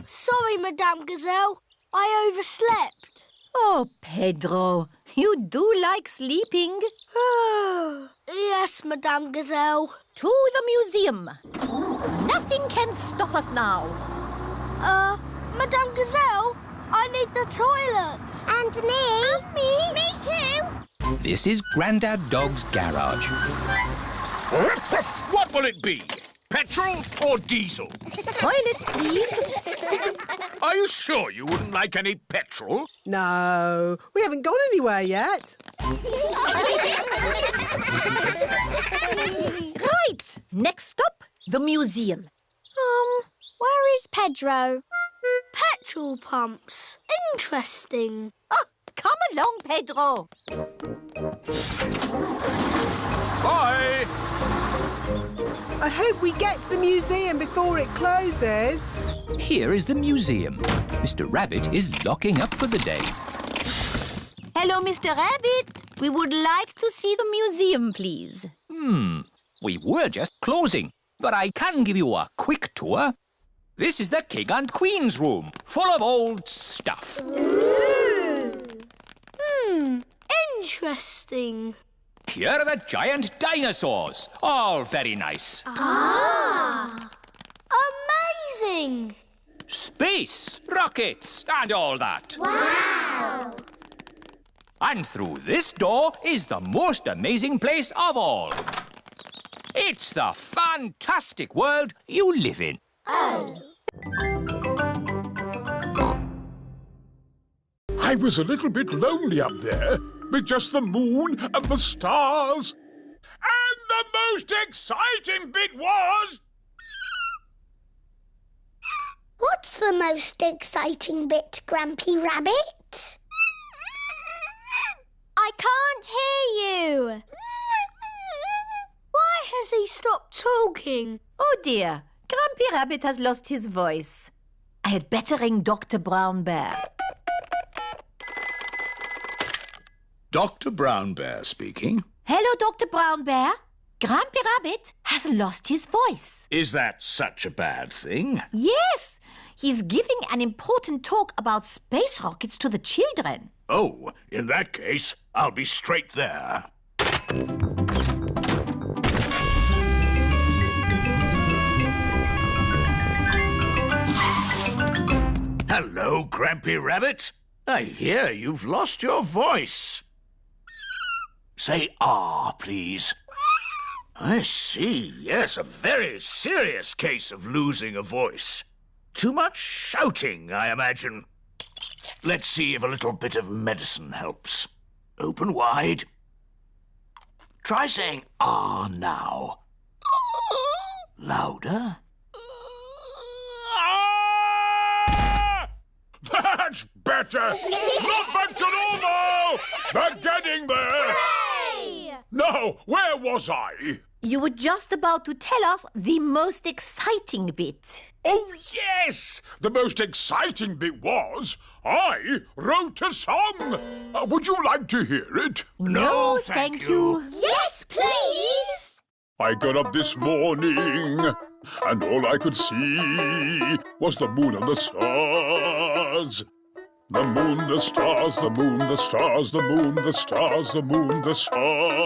Sorry, Madame Gazelle. I overslept. Oh, Pedro, you do like sleeping. Yes, Madame Gazelle. To the museum. Nothing can stop us now. Madame Gazelle, I need the toilet. And me. And me. Me too. This is Grandad Dog's garage. What will it be? Petrol or diesel? Toilet, please. Are you sure you wouldn't like any petrol? No, we haven't gone anywhere yet. Right. Next stop, the museum. Where is Pedro? Petrol pumps. Interesting. Oh, come along, Pedro. Bye! I hope we get to the museum before it closes. Here is the museum. Mr. Rabbit is locking up for the day. Hello, Mr. Rabbit. We would like to see the museum, please. We were just closing, but I can give you a quick tour. This is the King and Queen's room, full of old stuff. Interesting. Here are the giant dinosaurs, all very nice. Amazing. Space, rockets, and all that. Wow. And through this door is the most amazing place of all. It's the fantastic world you live in. I was a little bit lonely up there, with just the moon and the stars. And the most exciting bit was... What's the most exciting bit, Grampy Rabbit? I can't hear you. Why has he stopped talking? Oh, dear. Grampy Rabbit has lost his voice. I had better ring Dr. Brown Bear. Dr. Brown Bear speaking. Hello, Dr. Brown Bear. Grampy Rabbit has lost his voice. Is that such a bad thing? Yes. He's giving an important talk about space rockets to the children. Oh, in that case, I'll be straight there. Hello, Grampy Rabbit. I hear you've lost your voice. Say ah, please. I see, yes, a very serious case of losing a voice. Too much shouting, I imagine. Let's see if a little bit of medicine helps. Open wide. Try saying ah now. Louder. That's better! Not back to normal! They're getting there! Hooray! Now, where was I? You were just about to tell us the most exciting bit. Oh, yes! The most exciting bit was I wrote a song. Would you like to hear it? No, thank you. Yes, please. I got up this morning and all I could see was the moon and the stars. The moon, the stars, the moon, the stars, the moon, the stars, the moon, the stars.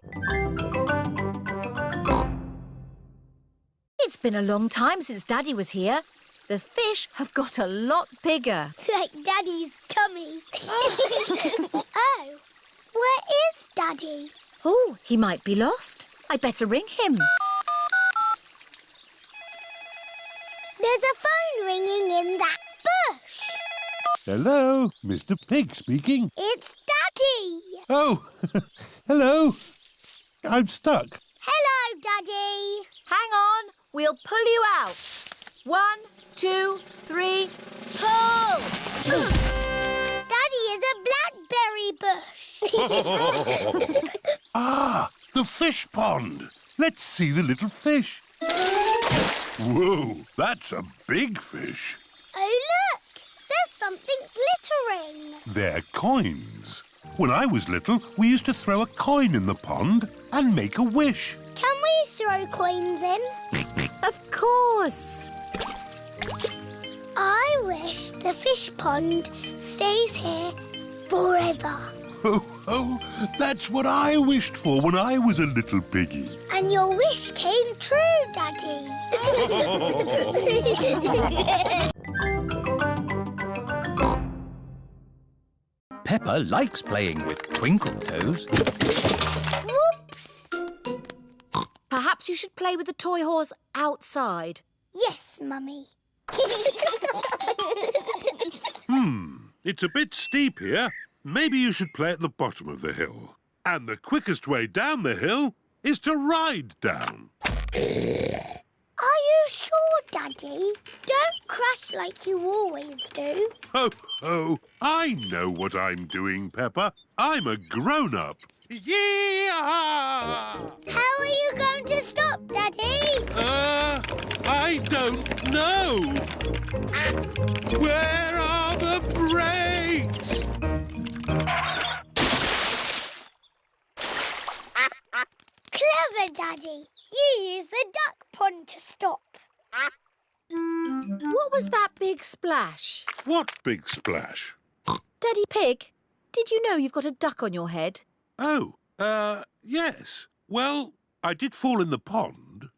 It's been a long time since Daddy was here. The fish have got a lot bigger. Like Daddy's tummy. Oh, where is Daddy? Oh, he might be lost. I'd better ring him. There's a phone ringing in that bush. Hello, Mr. Pig speaking. It's Daddy. Oh, hello. I'm stuck. Hello, Daddy. Hang on, we'll pull you out. 1, 2, 3, pull! Daddy is a blackberry bush. Ah, the fish pond. Let's see the little fish. Whoa, that's a big fish. Oh, look! There's something glittering. They're coins. When I was little, we used to throw a coin in the pond and make a wish. Can we throw coins in? Of course. I wish the fish pond stays here forever. Oh, oh, that's what I wished for when I was a little piggy. And your wish came true, Daddy. Peppa likes playing with Twinkle Toes. Whoops! Perhaps you should play with the toy horse outside. Yes, Mummy. It's a bit steep here. Maybe you should play at the bottom of the hill. And the quickest way down the hill is to ride down. Are you sure, Daddy? Don't crash like you always do. Ho, ho! I know what I'm doing, Peppa. I'm a grown-up. Yee-haw! How are you going to stop, Daddy? I don't know. Where are the brakes? Clever, Daddy. You use the duck pond to stop. What was that big splash? What big splash? Daddy Pig, did you know you've got a duck on your head? Oh, yes. Well, I did fall in the pond.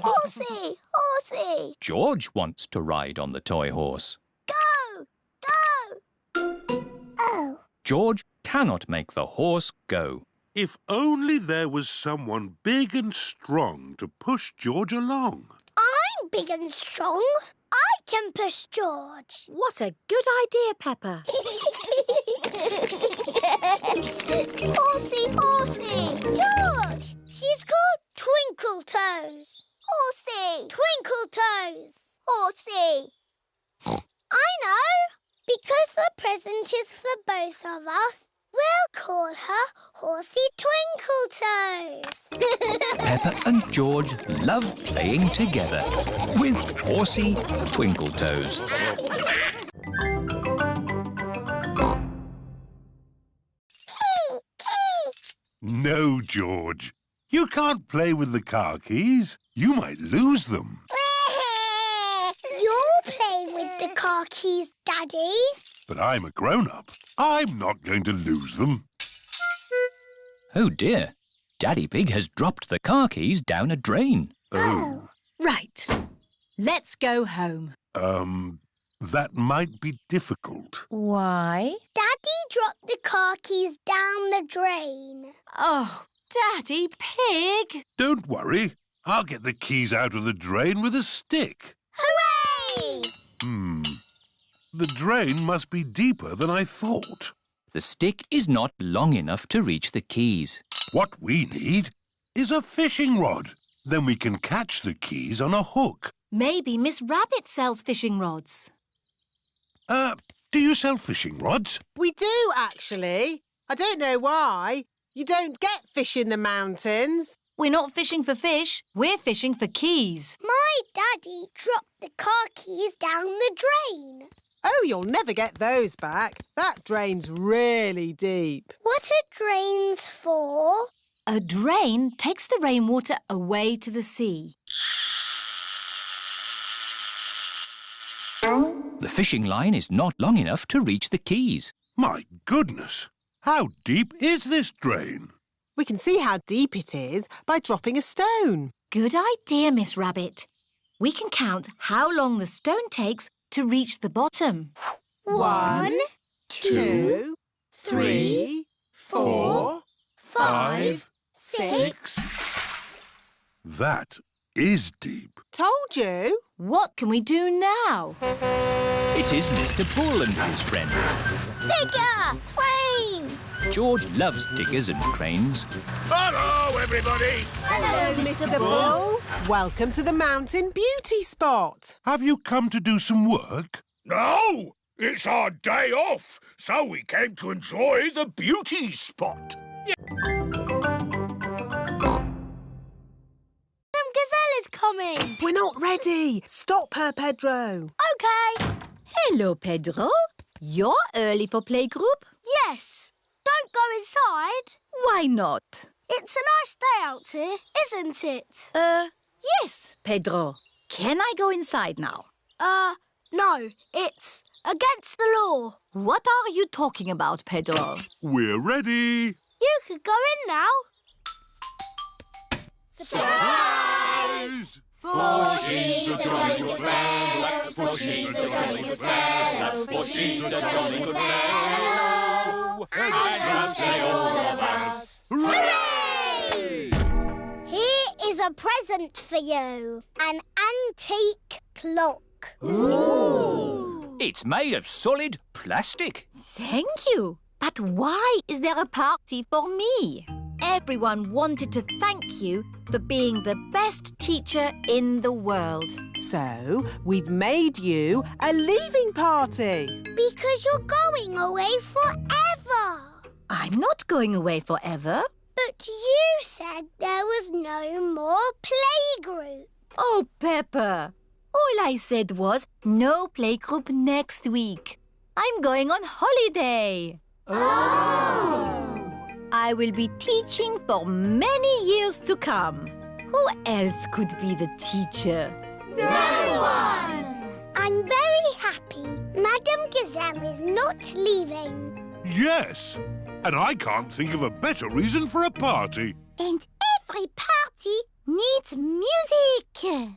Horsey! Horsey! George wants to ride on the toy horse. Go! Go! Oh. George cannot make the horse go. If only there was someone big and strong to push George along. I'm big and strong. I can push George. What a good idea, Peppa. Horsey, Horsey! George! She's called Twinkle Toes. Horsey! Twinkle Toes. Horsey! I know. Because the present is for both of us, we'll call her Horsey Twinkle Toes. Peppa and George love playing together with Horsey Twinkle Toes. No, George. You can't play with the car keys. You might lose them. You'll play with the car keys, Daddy. But I'm a grown-up. I'm not going to lose them. Oh dear, Daddy Pig has dropped the car keys down a drain. Oh. Right. Let's go home. That might be difficult. Why? Daddy dropped the car keys down the drain. Oh, Daddy Pig! Don't worry. I'll get the keys out of the drain with a stick. Hooray! The drain must be deeper than I thought. The stick is not long enough to reach the keys. What we need is a fishing rod. Then we can catch the keys on a hook. Maybe Miss Rabbit sells fishing rods. Do you sell fishing rods? We do, actually. I don't know why. You don't get fish in the mountains. We're not fishing for fish. We're fishing for keys. My Daddy dropped the car keys down the drain. Oh, you'll never get those back. That drain's really deep. What are drains for? A drain takes the rainwater away to the sea. The fishing line is not long enough to reach the keys. My goodness! How deep is this drain? We can see how deep it is by dropping a stone. Good idea, Miss Rabbit. We can count how long the stone takes to reach the bottom. 1, 2, 3, 4, 5, 6. That is deep. Told you. What can we do now? It is Mr. Bull and his friends. Digger! Crane! George loves diggers and cranes. Hello, everybody. Hello, Mr. Bull. Welcome to the Mountain Beauty Spot. Have you come to do some work? No, it's our day off, so we came to enjoy the beauty spot. Gazelle is coming. We're not ready. Stop her, Pedro. OK. Hello, Pedro. You're early for playgroup? Yes. Don't go inside. Why not? It's a nice day out here, isn't it? Yes, Pedro. Can I go inside now? No. It's against the law. What are you talking about, Pedro? We're ready. You could go in now. Surprise! For she's a jolly good fellow, for she's a jolly good fellow, for she's a jolly good fellow, and so say all of us. Hooray! Here is a present for you, an antique clock. Ooh. It's made of solid plastic. Thank you. But why is there a party for me? Everyone wanted to thank you for being the best teacher in the world. So, we've made you a leaving party. Because you're going away forever. I'm not going away forever. But you said there was no more playgroup. Oh, Peppa. All I said was no playgroup next week. I'm going on holiday. Oh! I will be teaching for many years to come. Who else could be the teacher? No one! I'm very happy Madame Gazelle is not leaving. Yes, and I can't think of a better reason for a party. And every party needs music.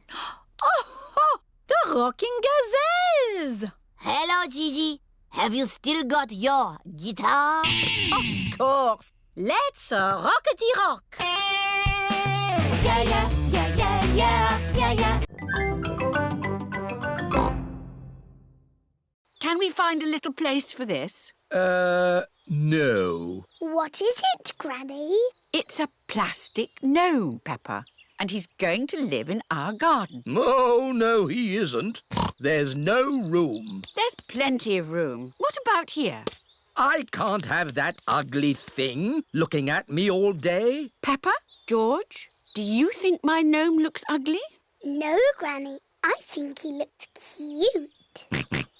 Oh, the rocking gazelles! Hello, Gigi. Have you still got your guitar? Of course. Let's rockety rock. Yeah, yeah, yeah, yeah, yeah, yeah, yeah. Can we find a little place for this? No. What is it, Granny? It's a plastic gnome, Peppa, and he's going to live in our garden. Oh, no, he isn't. There's no room. There's plenty of room. What about here? I can't have that ugly thing looking at me all day. Peppa, George, do you think my gnome looks ugly? No, Granny. I think he looks cute.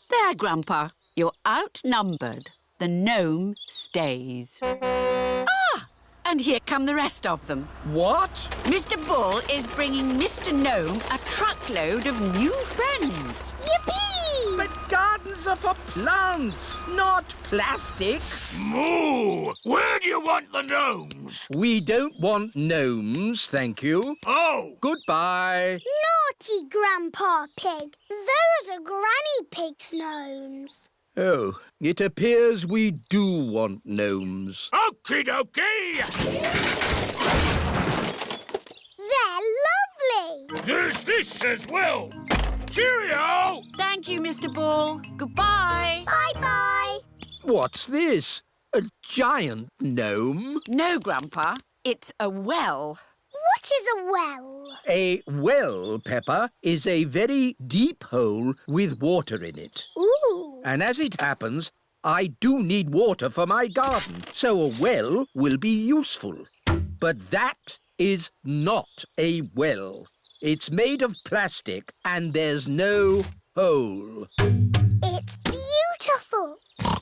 There, Grandpa. You're outnumbered. The gnome stays. Ah! And here come the rest of them. What? Mr. Bull is bringing Mr. Gnome a truckload of new friends. Yippee! But gardens are for plants, not plastic. Moo! Where do you want the gnomes? We don't want gnomes, thank you. Oh! Goodbye. Naughty Grandpa Pig. Those are Granny Pig's gnomes. Oh, it appears we do want gnomes. Okie dokie! They're lovely. There's this as well. Cheerio! Thank you, Mr. Bull. Goodbye. Bye-bye. What's this? A giant gnome? No, Grandpa. It's a well. What is a well? A well, Peppa, is a very deep hole with water in it. Ooh. And as it happens, I do need water for my garden, so a well will be useful. But that is not a well. It's made of plastic and there's no hole. It's beautiful.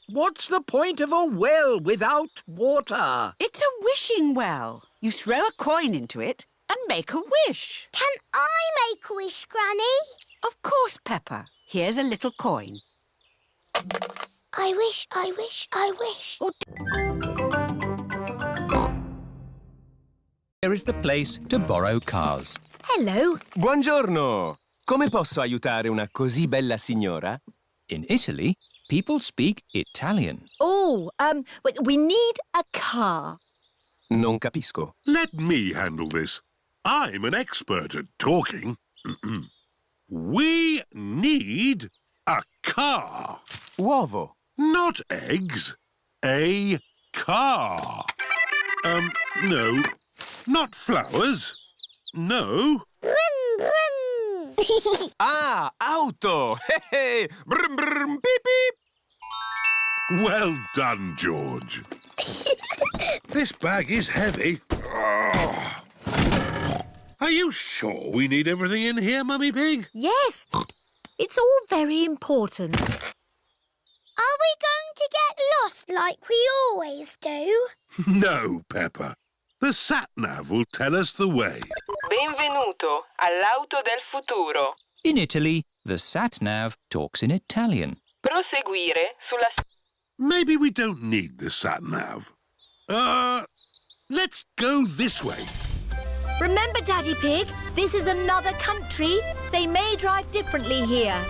What's the point of a well without water? It's a wishing well. You throw a coin into it and make a wish. Can I make a wish, Granny? Of course, Peppa. Here's a little coin. I wish, I wish, I wish. Here is the place to borrow cars. Hello. Buongiorno. Come posso aiutare una così bella signora? In Italy, people speak Italian. Oh, we need a car. Non capisco. Let me handle this. I'm an expert at talking. We need a car. Uovo. Not eggs. A car. No. Not flowers. No. Brum, brum. Ah, auto. Hey, brum, brum, beep, beep. Well done, George. This bag is heavy. Oh. Are you sure we need everything in here, Mummy Pig? Yes, it's all very important. Are we going to get lost like we always do? No, Peppa. The sat-nav will tell us the way. Benvenuto all'auto del futuro. In Italy, the sat-nav talks in Italian. Proseguire sulla... Maybe we don't need the sat-nav. Let's go this way. Remember, Daddy Pig, this is another country. They may drive differently here.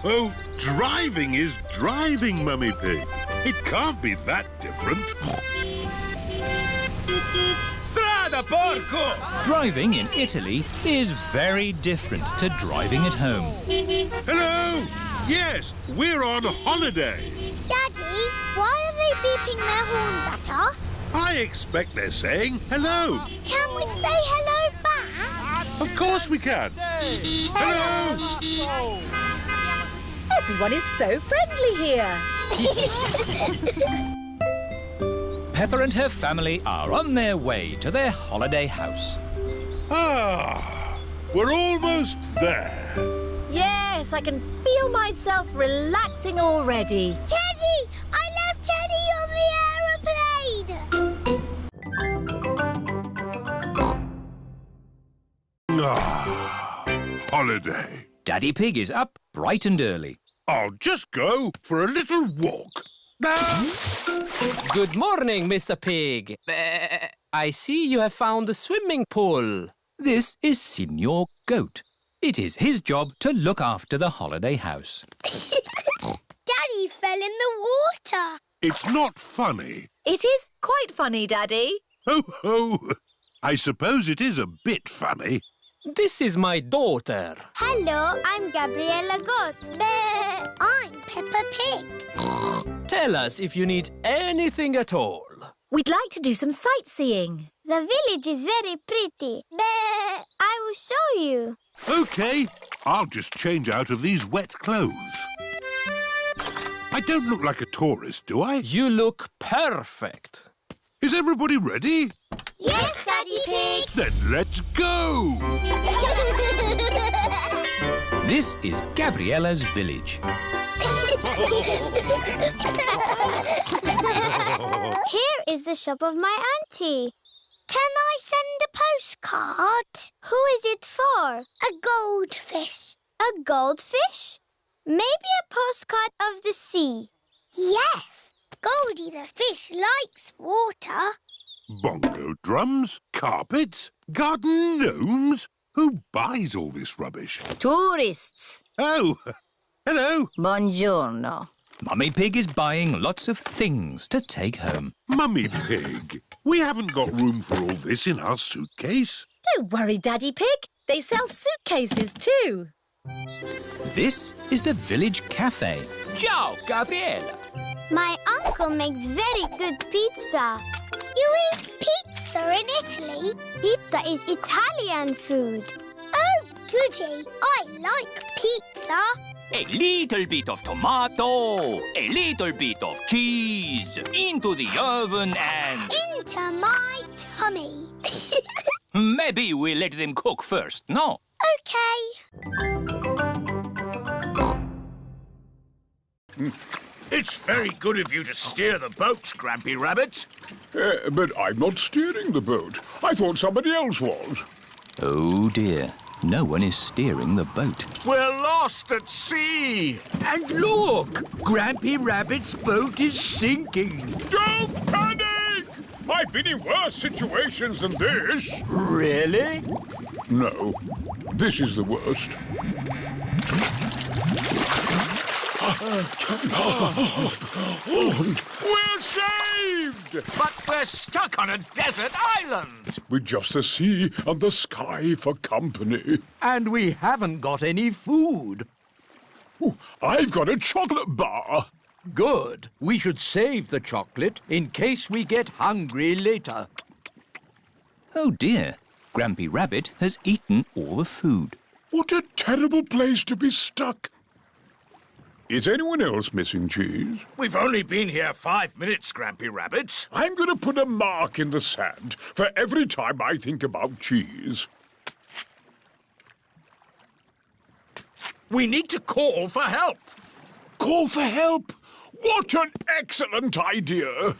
Oh, driving is driving, Mummy Pig. It can't be that different. Strada, porco! Driving in Italy is very different to driving at home. Hello! Yes, we're on holiday. Daddy, why are they beeping their horns at us? I expect they're saying hello. Can we say hello back? Of course we can. Hello! Everyone is so friendly here. Peppa and her family are on their way to their holiday house. Ah, we're almost there. Yes, I can feel myself relaxing already. Teddy! I left Teddy on the aeroplane! Ah, holiday. Daddy Pig is up bright and early. I'll just go for a little walk. Good morning, Mr. Pig. I see you have found the swimming pool. This is Signor Goat. It is his job to look after the holiday house. Daddy fell in the water. It's not funny. It is quite funny, Daddy. Ho, ho. I suppose it is a bit funny. This is my daughter. Hello, I'm Gabriella Goat. I'm Peppa Pig. Tell us if you need anything at all. We'd like to do some sightseeing. The village is very pretty. I will show you. OK, I'll just change out of these wet clothes. I don't look like a tourist, do I? You look perfect. Is everybody ready? Yes, Daddy Pig. Then let's go! This is Gabriella's village. Here is the shop of my auntie. Can I send a postcard? Who is it for? A goldfish. A goldfish? Maybe a postcard of the sea. Yes, Goldie the fish likes water. Bongo drums, carpets, garden gnomes. Who buys all this rubbish? Tourists. Oh, hello. Buongiorno. Mummy Pig is buying lots of things to take home. Mummy Pig, we haven't got room for all this in our suitcase. Don't worry, Daddy Pig. They sell suitcases too. This is the village cafe. Ciao, Gabriella. My uncle makes very good pizza. You eat pizza in Italy? Pizza is Italian food. Oh, goody. I like pizza. A little bit of tomato, a little bit of cheese, into the oven and... Into my tummy. Maybe we'll let them cook first, no? OK. It's very good of you to steer the boat, Grampy Rabbit. But I'm not steering the boat. I thought somebody else was. Oh, dear. No one is steering the boat. We're lost at sea. And look! Grampy Rabbit's boat is sinking. Don't panic! I've been in worse situations than this. Really? No, this is the worst. We're saved! But we're stuck on a desert island. With just the sea and the sky for company. And we haven't got any food. Ooh, I've got a chocolate bar. Good. We should save the chocolate in case we get hungry later. Oh dear, Grampy Rabbit has eaten all the food. What a terrible place to be stuck. Is anyone else missing cheese? We've only been here 5 minutes, Grampy Rabbit. I'm going to put a mark in the sand for every time I think about cheese. We need to call for help. Call for help? What an excellent idea!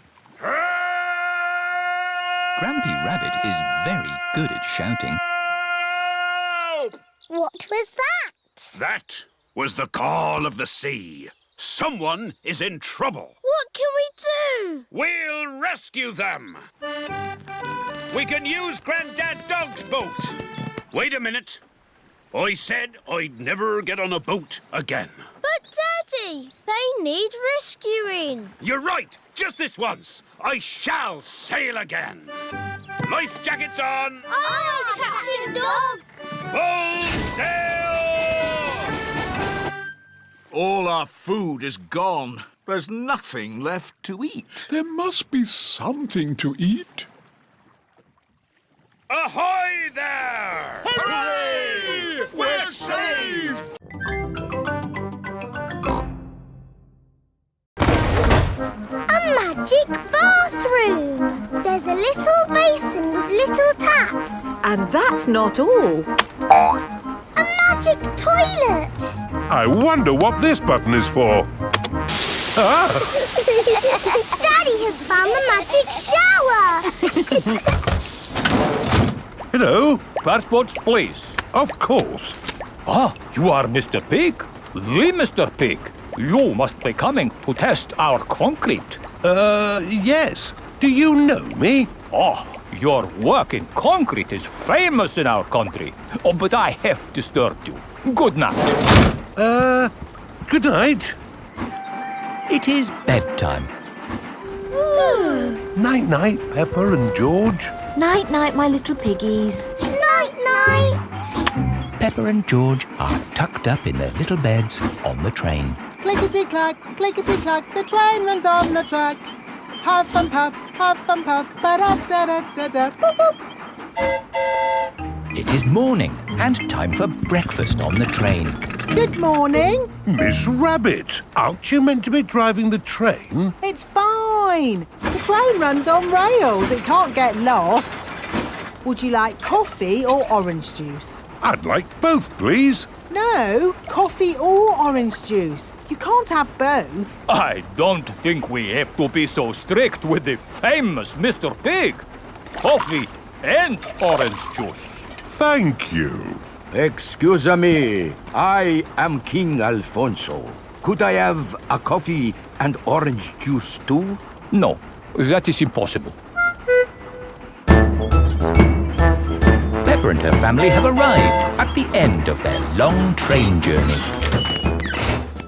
Grampy Rabbit is very good at shouting. What was that? That was the call of the sea. Someone is in trouble. What can we do? We'll rescue them. We can use Grandad Dog's boat. Wait a minute. I said I'd never get on a boat again. But, Daddy, they need rescuing. You're right. Just this once. I shall sail again. Life jackets on. Aye, Captain Dog. Full sail! All our food is gone. There's nothing left to eat. There must be something to eat. Ahoy there! Hooray! We're saved! A magic bathroom. There's a little basin with little taps. And that's not all. A magic toilet. I wonder what this button is for. Ah! Daddy has found the magic shower. Hello? Passports, please. Of course. Ah, you are Mr. Pig? The Mr. Pig. You must be coming to test our concrete. Yes. Do you know me? Oh, your work in concrete is famous in our country. Oh, but I have disturbed you. Good night. Good night. It is bedtime. Night-night, Peppa and George. Night-night, my little piggies. Night-night. Peppa and George are tucked up in their little beds on the train. Clickety-clack, clickety-clack, the train runs on the track. Huff and puff, ba-da-da-da-da, boop, boop. It is morning and time for breakfast on the train. Good morning. Miss Rabbit, aren't you meant to be driving the train? It's fine. The train runs on rails. It can't get lost. Would you like coffee or orange juice? I'd like both, please. No, coffee or orange juice. You can't have both. I don't think we have to be so strict with the famous Mr. Pig. Coffee and orange juice. Thank you. Excuse me, I am King Alfonso. Could I have a coffee and orange juice too? No, that is impossible. Peppa and her family have arrived at the end of their long train journey.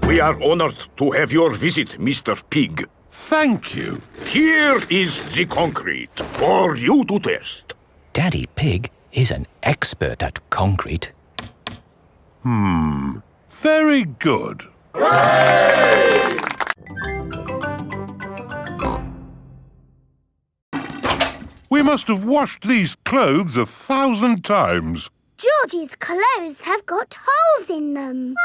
We are honored to have your visit, Mr. Pig. Thank you. Here is the concrete for you to test. Daddy Pig is an expert at concrete. Very good. Hooray! We must have washed these clothes 1,000 times. George's clothes have got holes in them.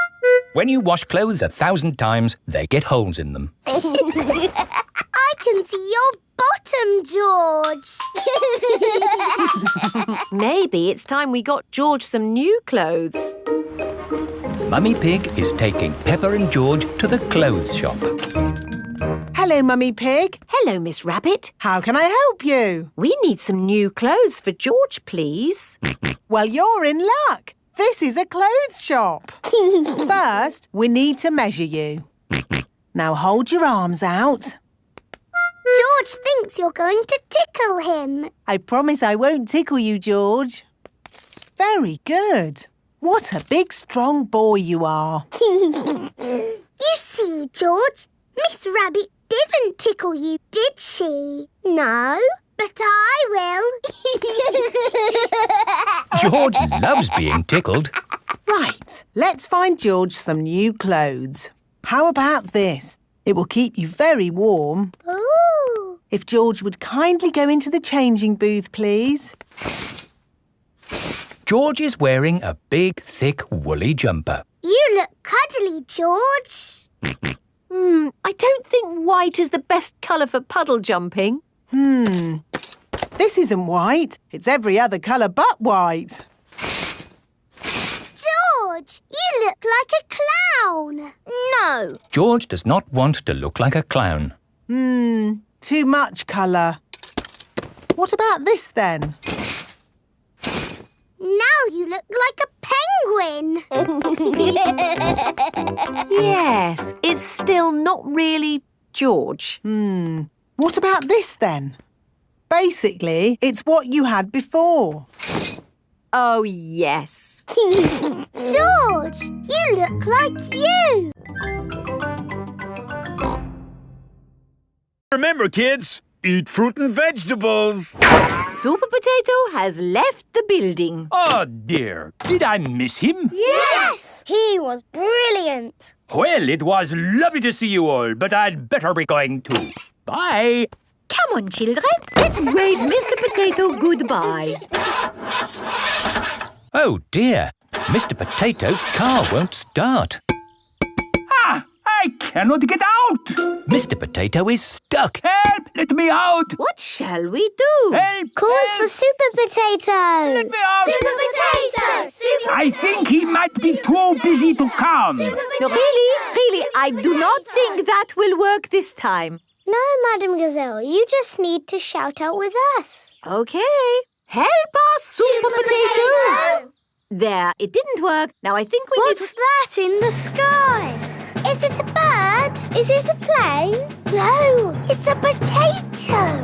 When you wash clothes 1,000 times, they get holes in them. I can see your bottom, George. Maybe it's time we got George some new clothes. Mummy Pig is taking Peppa and George to the clothes shop. Hello, Mummy Pig. Hello, Miss Rabbit. How can I help you? We need some new clothes for George, please. Well, you're in luck. This is a clothes shop. First, we need to measure you. Now hold your arms out. George thinks you're going to tickle him. I promise I won't tickle you, George. Very good. What a big, strong boy you are. You see, George. Miss Rabbit didn't tickle you, did she? No, but I will. George loves being tickled. Right, let's find George some new clothes. How about this? It will keep you very warm. Ooh. If George would kindly go into the changing booth, please. George is wearing a big, thick, woolly jumper. You look cuddly, George. I don't think white is the best colour for puddle jumping. This isn't white. It's every other colour but white. George, you look like a clown. No. George does not want to look like a clown. Too much colour. What about this then? Now you look like a penguin. Yes, it's still not really George. What about this then? Basically, it's what you had before. Oh, yes. George, you look like you. Remember, kids, eat fruit and vegetables. Super Potato has left the building. Oh, dear. Did I miss him? Yes! He was brilliant. Well, it was lovely to see you all, but I'd better be going too. Bye. Come on, children. Let's wave Mr. Potato goodbye. Oh, dear. Mr. Potato's car won't start. Ah! I cannot get out! Mr. Potato is stuck. Help! Let me out! What shall we do? Help! Call for Super Potato. Let me out! Super Potato! Super I think he might be too busy to come. Really, I do not think that will work this time. No, Madam Gazelle, you just need to shout out with us. OK. Help us, Super Potato! There, it didn't work. Now I think we What's that in the sky? Is it a bird? Is it a plane? No, it's a potato.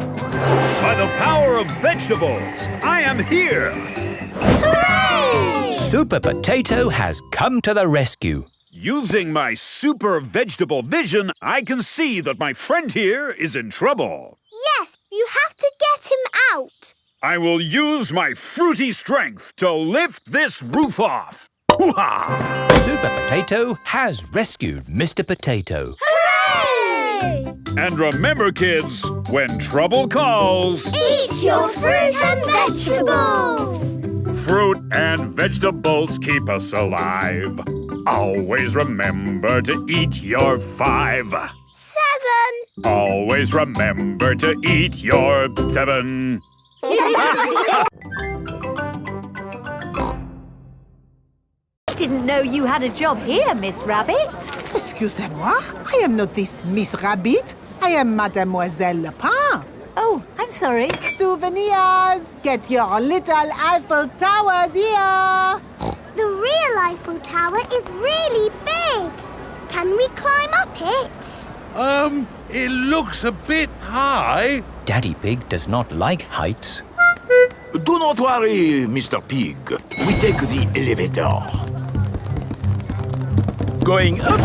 By the power of vegetables, I am here. Hooray! Super Potato has come to the rescue. Using my super vegetable vision, I can see that my friend here is in trouble. Yes, you have to get him out. I will use my fruity strength to lift this roof off. Hoo-ha! Super Potato has rescued Mr. Potato. Hooray! And remember, kids, when trouble calls, Eat your fruit and vegetables. Fruit and vegetables keep us alive. Always remember to eat your 5. 7. Always remember to eat your 7. I didn't know you had a job here, Miss Rabbit. Excusez-moi, I am not this Miss Rabbit. I am Mademoiselle Lapin. Oh, I'm sorry. Souvenirs! Get your little Eiffel Towers here! The real Eiffel Tower is really big. Can we climb up it? It looks a bit high. Daddy Pig does not like heights. Do not worry, Mr. Pig. We take the elevator. Going up.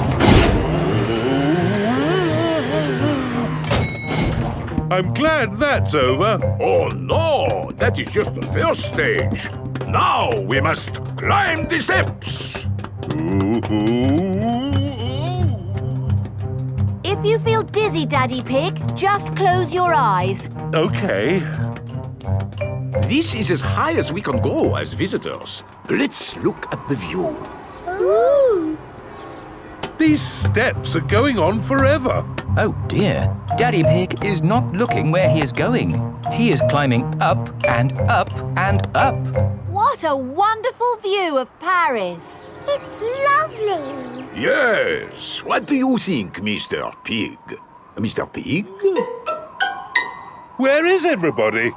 I'm glad that's over. Oh, no! That is just the first stage. Now we must climb the steps. If you feel dizzy, Daddy Pig, just close your eyes. OK. This is as high as we can go as visitors. Let's look at the view. Ooh. These steps are going on forever. Oh, dear. Daddy Pig is not looking where he is going. He is climbing up and up and up. What a wonderful view of Paris. It's lovely. Yes. What do you think, Mr. Pig? Mr. Pig? Where is everybody?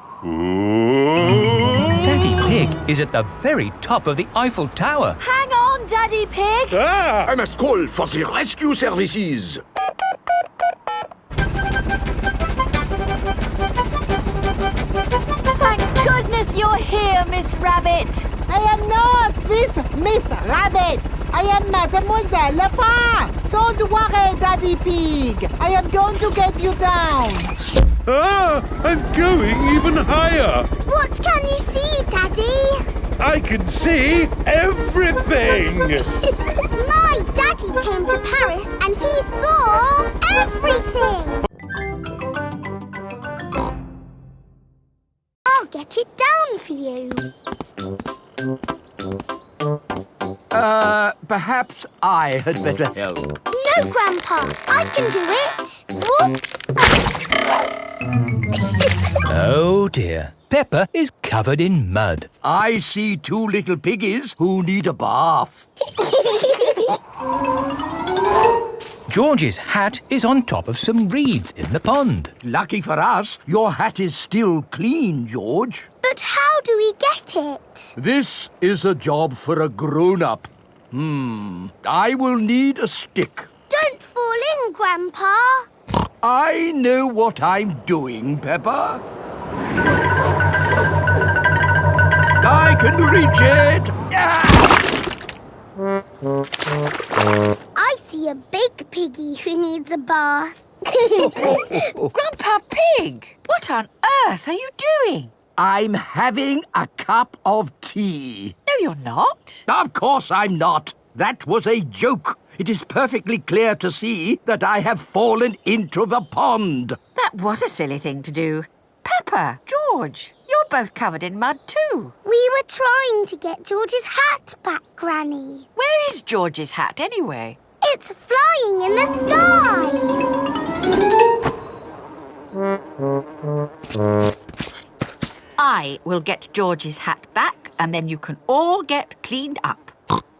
Daddy Pig is at the very top of the Eiffel Tower. Hang on, Daddy Pig. Ah! I must call for the rescue services. Thank goodness you're here, Miss Rabbit. I am not this Miss Rabbit. I am Mademoiselle Lapin. Don't Don't worry, Daddy Pig. I am going to get you down. Ah, I'm going even higher. What can you see, Daddy? I can see everything. My daddy came to Paris and he saw everything. I'll get it down for you. Perhaps I had better help. No, Grandpa, I can do it. Whoops. Oh dear, Peppa is covered in mud. I see two little piggies who need a bath. George's hat is on top of some reeds in the pond. Lucky for us, your hat is still clean, George. But how do we get it? This is a job for a grown-up. I will need a stick. Don't fall in, Grandpa. I know what I'm doing, Peppa. I can reach it. I see a big piggy who needs a bath. Grandpa Pig, what on earth are you doing? I'm having a cup of tea. No, you're not. Of course I'm not. That was a joke. It is perfectly clear to see that I have fallen into the pond. That was a silly thing to do. Peppa, George, you're both covered in mud too. We were trying to get George's hat back, Granny. Where is George's hat anyway? It's flying in the sky. I will get George's hat back and then you can all get cleaned up.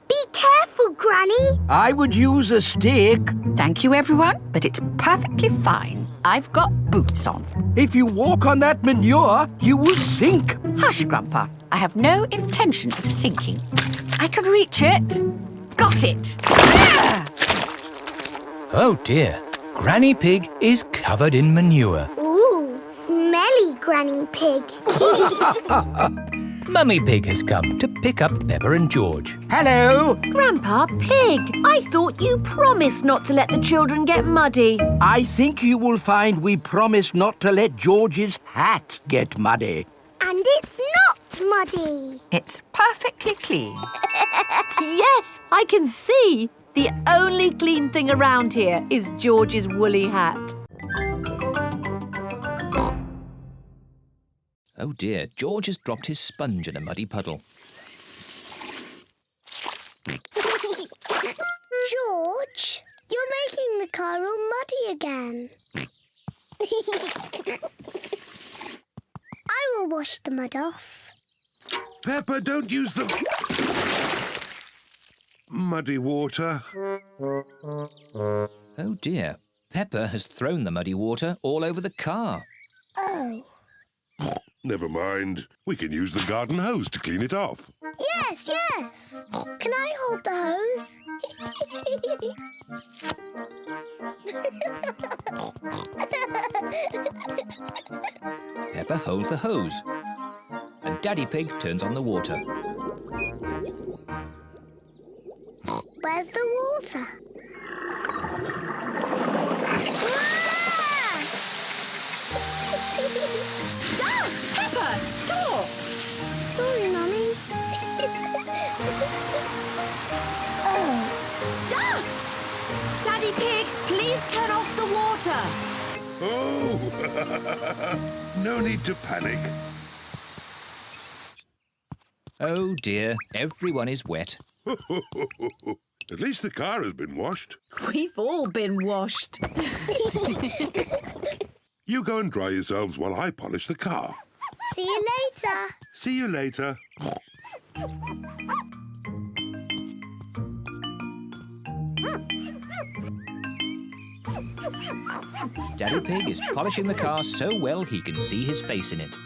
Be careful, Granny. I would use a stick. Thank you, everyone, but it's perfectly fine. I've got boots on. If you walk on that manure, you will sink. Hush, Grandpa. I have no intention of sinking. I can reach it. Got it. Ah! Oh dear, Granny Pig is covered in manure. Ooh, smelly Granny Pig. Mummy Pig has come to pick up Peppa and George. Hello. Grandpa Pig, I thought you promised not to let the children get muddy. I think you will find we promised not to let George's hat get muddy. And it's not muddy. It's perfectly clean. Yes, I can see. The only clean thing around here is George's woolly hat. Oh dear, George has dropped his sponge in a muddy puddle. George, you're making the car all muddy again. I will wash the mud off. Peppa, don't use the muddy water. Oh dear, Peppa has thrown the muddy water all over the car. Oh. Never mind. We can use the garden hose to clean it off. Yes, yes. Can I hold the hose? Peppa holds the hose. And Daddy Pig turns on the water. Where's the water? Stop! Peppa, stop! Sorry, Mummy. Oh. Stop! Daddy Pig, please turn off the water. Oh! No need to panic. Oh dear, everyone is wet. At least the car has been washed. We've all been washed. You go and dry yourselves while I polish the car. See you later. See you later. Daddy Pig is polishing the car so well he can see his face in it.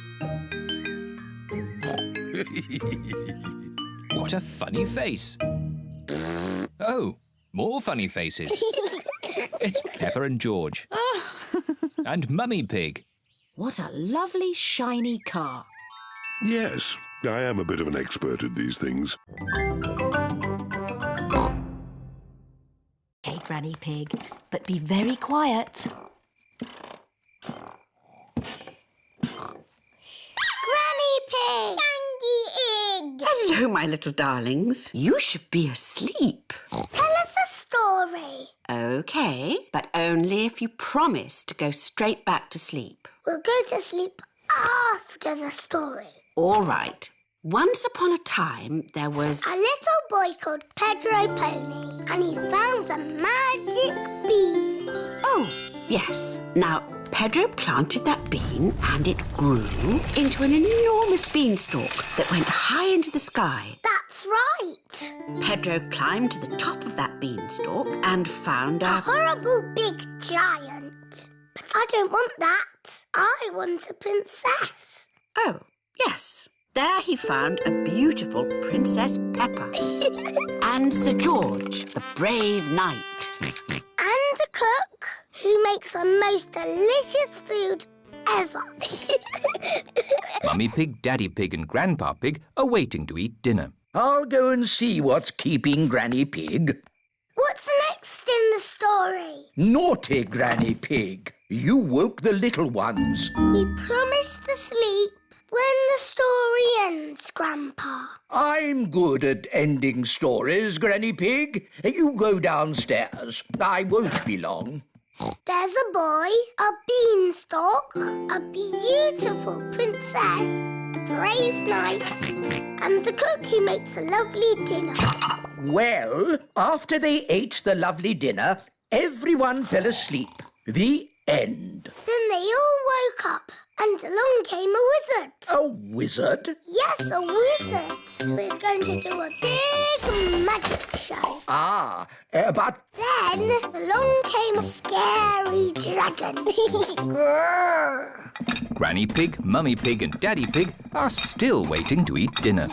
What a funny face. Oh, more funny faces. It's Peppa and George. And Mummy Pig. What a lovely, shiny car. Yes, I am a bit of an expert at these things. Okay, Granny Pig, but be very quiet. Granny Pig! Sandy Egg! Hello, my little darlings. You should be asleep. Tell us a story. OK, but only if you promise to go straight back to sleep. We'll go to sleep after the story. All right. Once upon a time, there was... A little boy called Pedro Pony, and he found a magic bean. Oh, yes. Now, Pedro planted that bean and it grew into an enormous beanstalk that went high into the sky. That's right. Pedro climbed to the top of that beanstalk and found A horrible big giant. But I don't want that. I want a princess. Oh, yes. There he found a beautiful Princess Peppa and Sir George, the brave knight. And a cook who makes the most delicious food ever. Mummy Pig, Daddy Pig and Grandpa Pig are waiting to eat dinner. I'll go and see what's keeping Granny Pig. What's next in the story? Naughty Granny Pig. You woke the little ones. We promised to sleep when the story ends, Grandpa. I'm good at ending stories, Granny Pig. You go downstairs. I won't be long. There's a boy, a beanstalk, a beautiful princess, a brave knight, and a cook who makes a lovely dinner. Well, after they ate the lovely dinner, everyone fell asleep. The end. Then they all woke up, and along came a wizard. A wizard? Yes, a wizard who is going to do a big magic show. But... Then along came a scary dragon. Granny Pig, Mummy Pig and Daddy Pig are still waiting to eat dinner.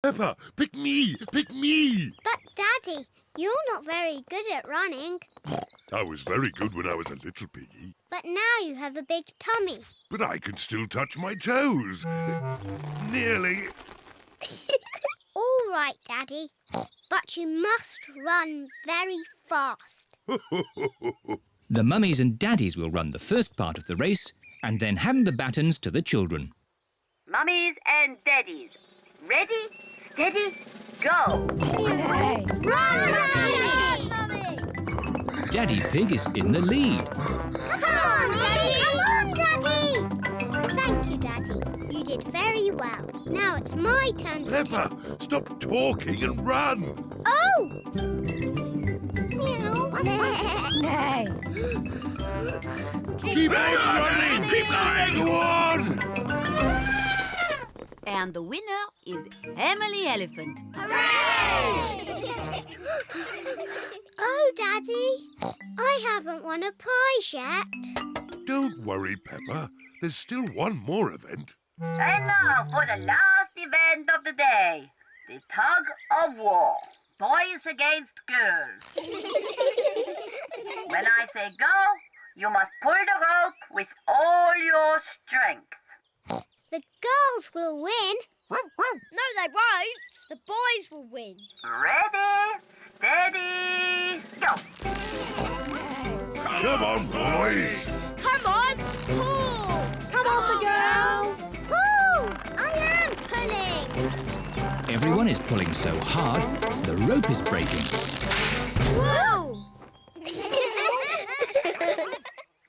Peppa, pick me! Pick me! But, Daddy, you're not very good at running. I was very good when I was a little piggy. But now you have a big tummy. But I can still touch my toes. Nearly. All right, Daddy. But you must run very fast. The mummies and daddies will run the first part of the race and then hand the batons to the children. Mummies and daddies, ready, steady, go! Run, Daddy! Daddy Pig is in the lead. Come on, Daddy! Come on, Daddy! Thank you, Daddy. You did very well. Now it's my turn to... Peppa, stop talking and run! Oh! Keep on running! Keep going! Go on! And the winner is Emily Elephant. Hooray! Oh, Daddy, I haven't won a prize yet. Don't worry, Peppa. There's still one more event. And now for the last event of the day, the tug of war. Boys against girls. When I say go, you must pull the rope with all your strength. The girls will win. No, they won't. The boys will win. Ready, steady, go. Come on, boys. Come on, pull. Come on, the girls. Pull. I am pulling. Everyone is pulling so hard, the rope is breaking. Whoa!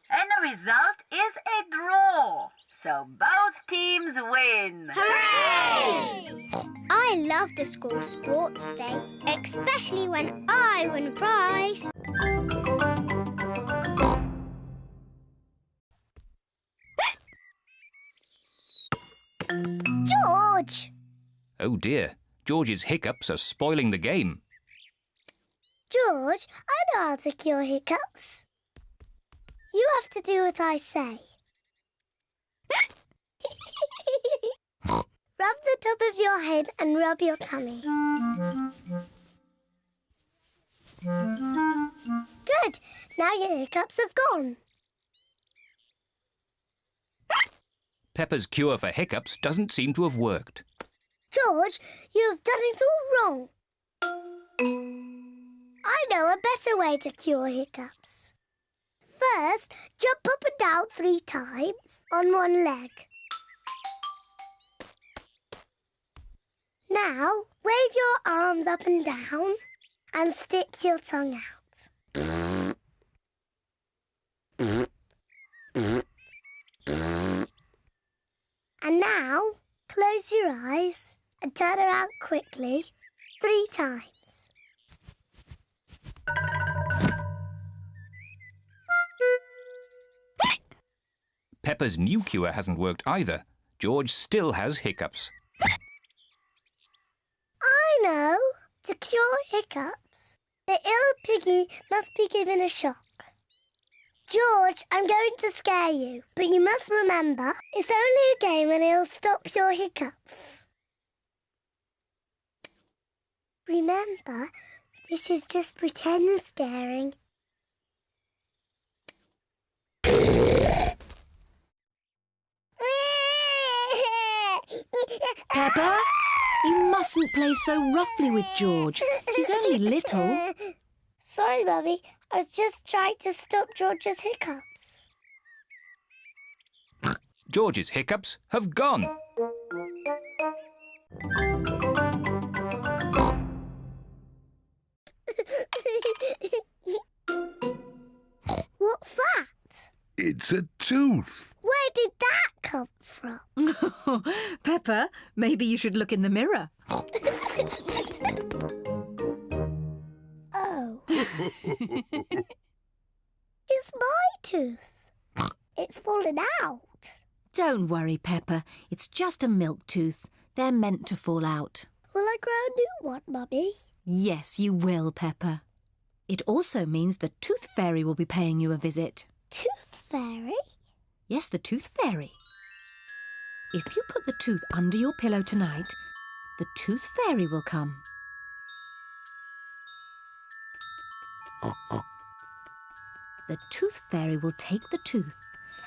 And the result is a draw. So both teams win. Hooray! I love the school sports day, especially when I win a prize. George! Oh dear, George's hiccups are spoiling the game. George, I know how to cure hiccups. You have to do what I say. Rub the top of your head and rub your tummy. Good. Now your hiccups have gone. Peppa's cure for hiccups doesn't seem to have worked. George, you have done it all wrong. I know a better way to cure hiccups. First, jump up and down 3 times on one leg. Now, wave your arms up and down and stick your tongue out. And now, close your eyes and turn around quickly 3 times. Peppa's new cure hasn't worked either. George still has hiccups. I know. To cure hiccups, the ill piggy must be given a shock. George, I'm going to scare you, but you must remember, it's only a game and it'll stop your hiccups. Remember, this is just pretend scaring. Peppa, you mustn't play so roughly with George. He's only little. Sorry, Mummy. I was just trying to stop George's hiccups. George's hiccups have gone. What's that? It's a tooth. Where did that come from? Peppa, maybe you should look in the mirror. Oh. It's my tooth. It's fallen out. Don't worry, Peppa. It's just a milk tooth. They're meant to fall out. Will I grow a new one, Mummy? Yes, you will, Peppa. It also means the Tooth Fairy will be paying you a visit. Tooth Fairy? Yes, the Tooth Fairy. If you put the tooth under your pillow tonight, the Tooth Fairy will come. The Tooth Fairy will take the tooth,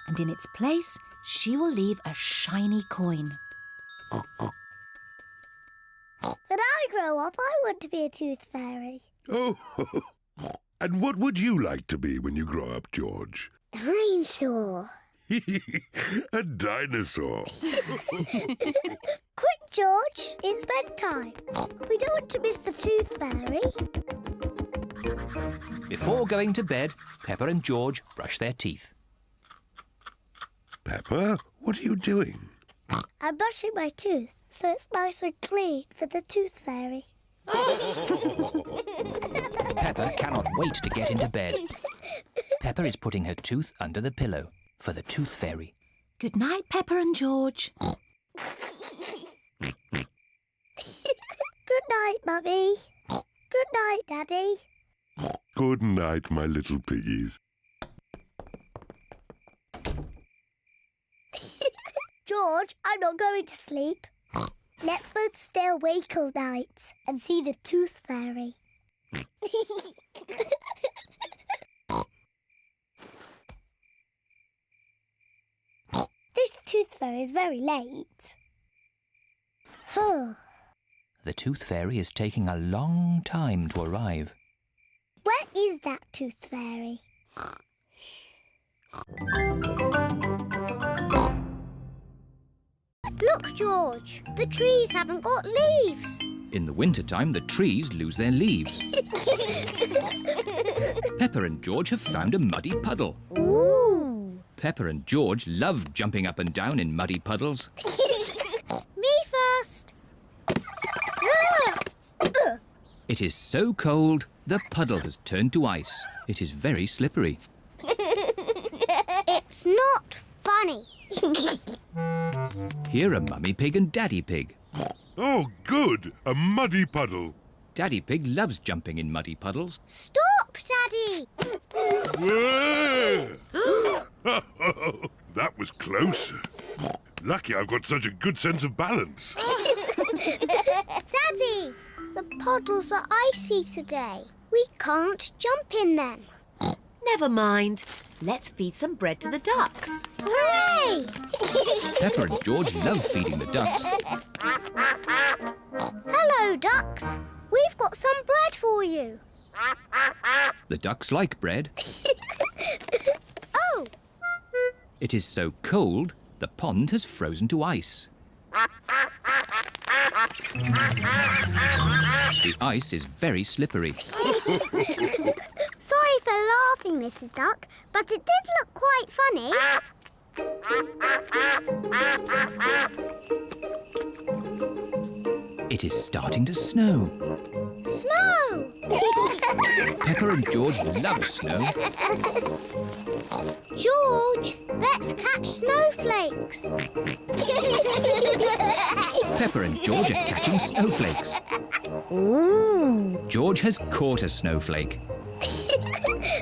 and in its place, she will leave a shiny coin. When I grow up, I want to be a tooth fairy. Oh, and what would you like to be when you grow up, George? Dinosaur. A dinosaur. Quick, George. It's bedtime. We don't want to miss the tooth fairy. Before going to bed, Peppa and George brush their teeth. Peppa, what are you doing? I'm brushing my tooth, so it's nice and clean for the tooth fairy. Peppa cannot wait to get into bed. Peppa is putting her tooth under the pillow for the Tooth Fairy. Good night, Peppa and George. Good night, Mummy. Good night, Daddy. Good night, my little piggies. George, I'm not going to sleep. Let's both stay awake all night and see the Tooth Fairy. This Tooth Fairy is very late. The Tooth Fairy is taking a long time to arrive. Where is that Tooth Fairy? Look, George, the trees haven't got leaves. In the wintertime, the trees lose their leaves. Peppa and George have found a muddy puddle. Ooh. Peppa and George love jumping up and down in muddy puddles. Me first. It is so cold, the puddle has turned to ice. It is very slippery. It's not funny. Here are Mummy Pig and Daddy Pig. Oh, good! A muddy puddle. Daddy Pig loves jumping in muddy puddles. Stop, Daddy! That was close. Lucky I've got such a good sense of balance. Daddy, the puddles are icy today. We can't jump in them. Never mind. Let's feed some bread to the ducks. Hooray! Peppa and George love feeding the ducks. Hello, ducks. We've got some bread for you. The ducks like bread. Oh! It is so cold, the pond has frozen to ice. The ice is very slippery. Sorry for laughing, Mrs. Duck, but it did look quite funny. It is starting to snow. Snow! Peppa and George love snow. George, let's catch snowflakes. Peppa and George are catching snowflakes. Ooh. George has caught a snowflake.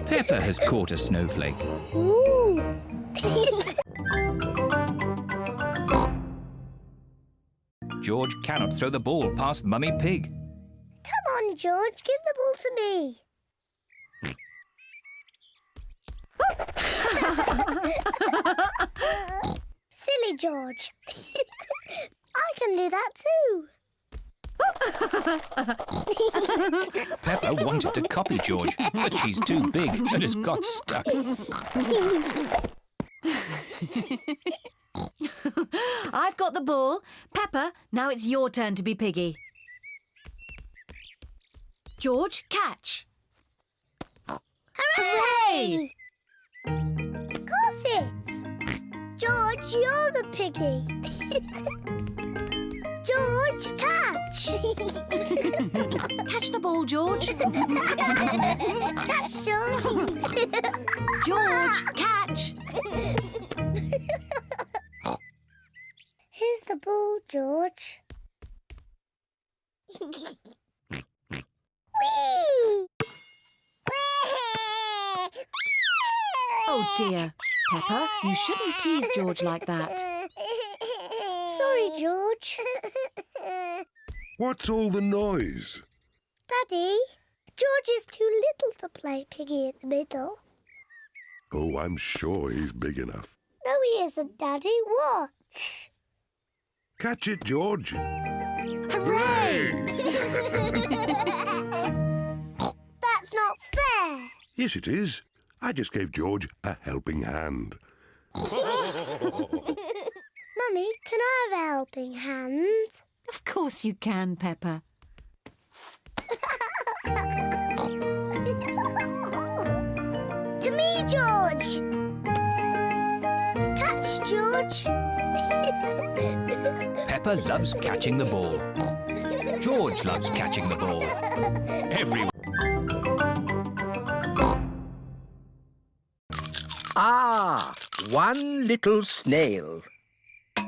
Peppa has caught a snowflake. Ooh. George cannot throw the ball past Mummy Pig. Come on, George, give the ball to me. Silly George. I can do that too. Peppa wanted to copy George, but she's too big and has got stuck. I've got the ball. Peppa, now it's your turn to be Piggy. George, catch. Hooray! Got it! George, you're the piggy. George, catch! Catch the ball, George. Catch, George. George, catch. Here's the ball, George. Whee! Oh dear. Peppa, you shouldn't tease George like that. Sorry, George. What's all the noise? Daddy, George is too little to play Piggy in the middle. Oh, I'm sure he's big enough. No, he isn't, Daddy. Watch. Catch it, George. Hooray! That's not fair. Yes, it is. I just gave George a helping hand. Mummy, can I have a helping hand? Of course you can, Peppa. To me, George. Catch, George. Peppa loves catching the ball. George loves catching the ball. Everyone. Ah, one little snail. 2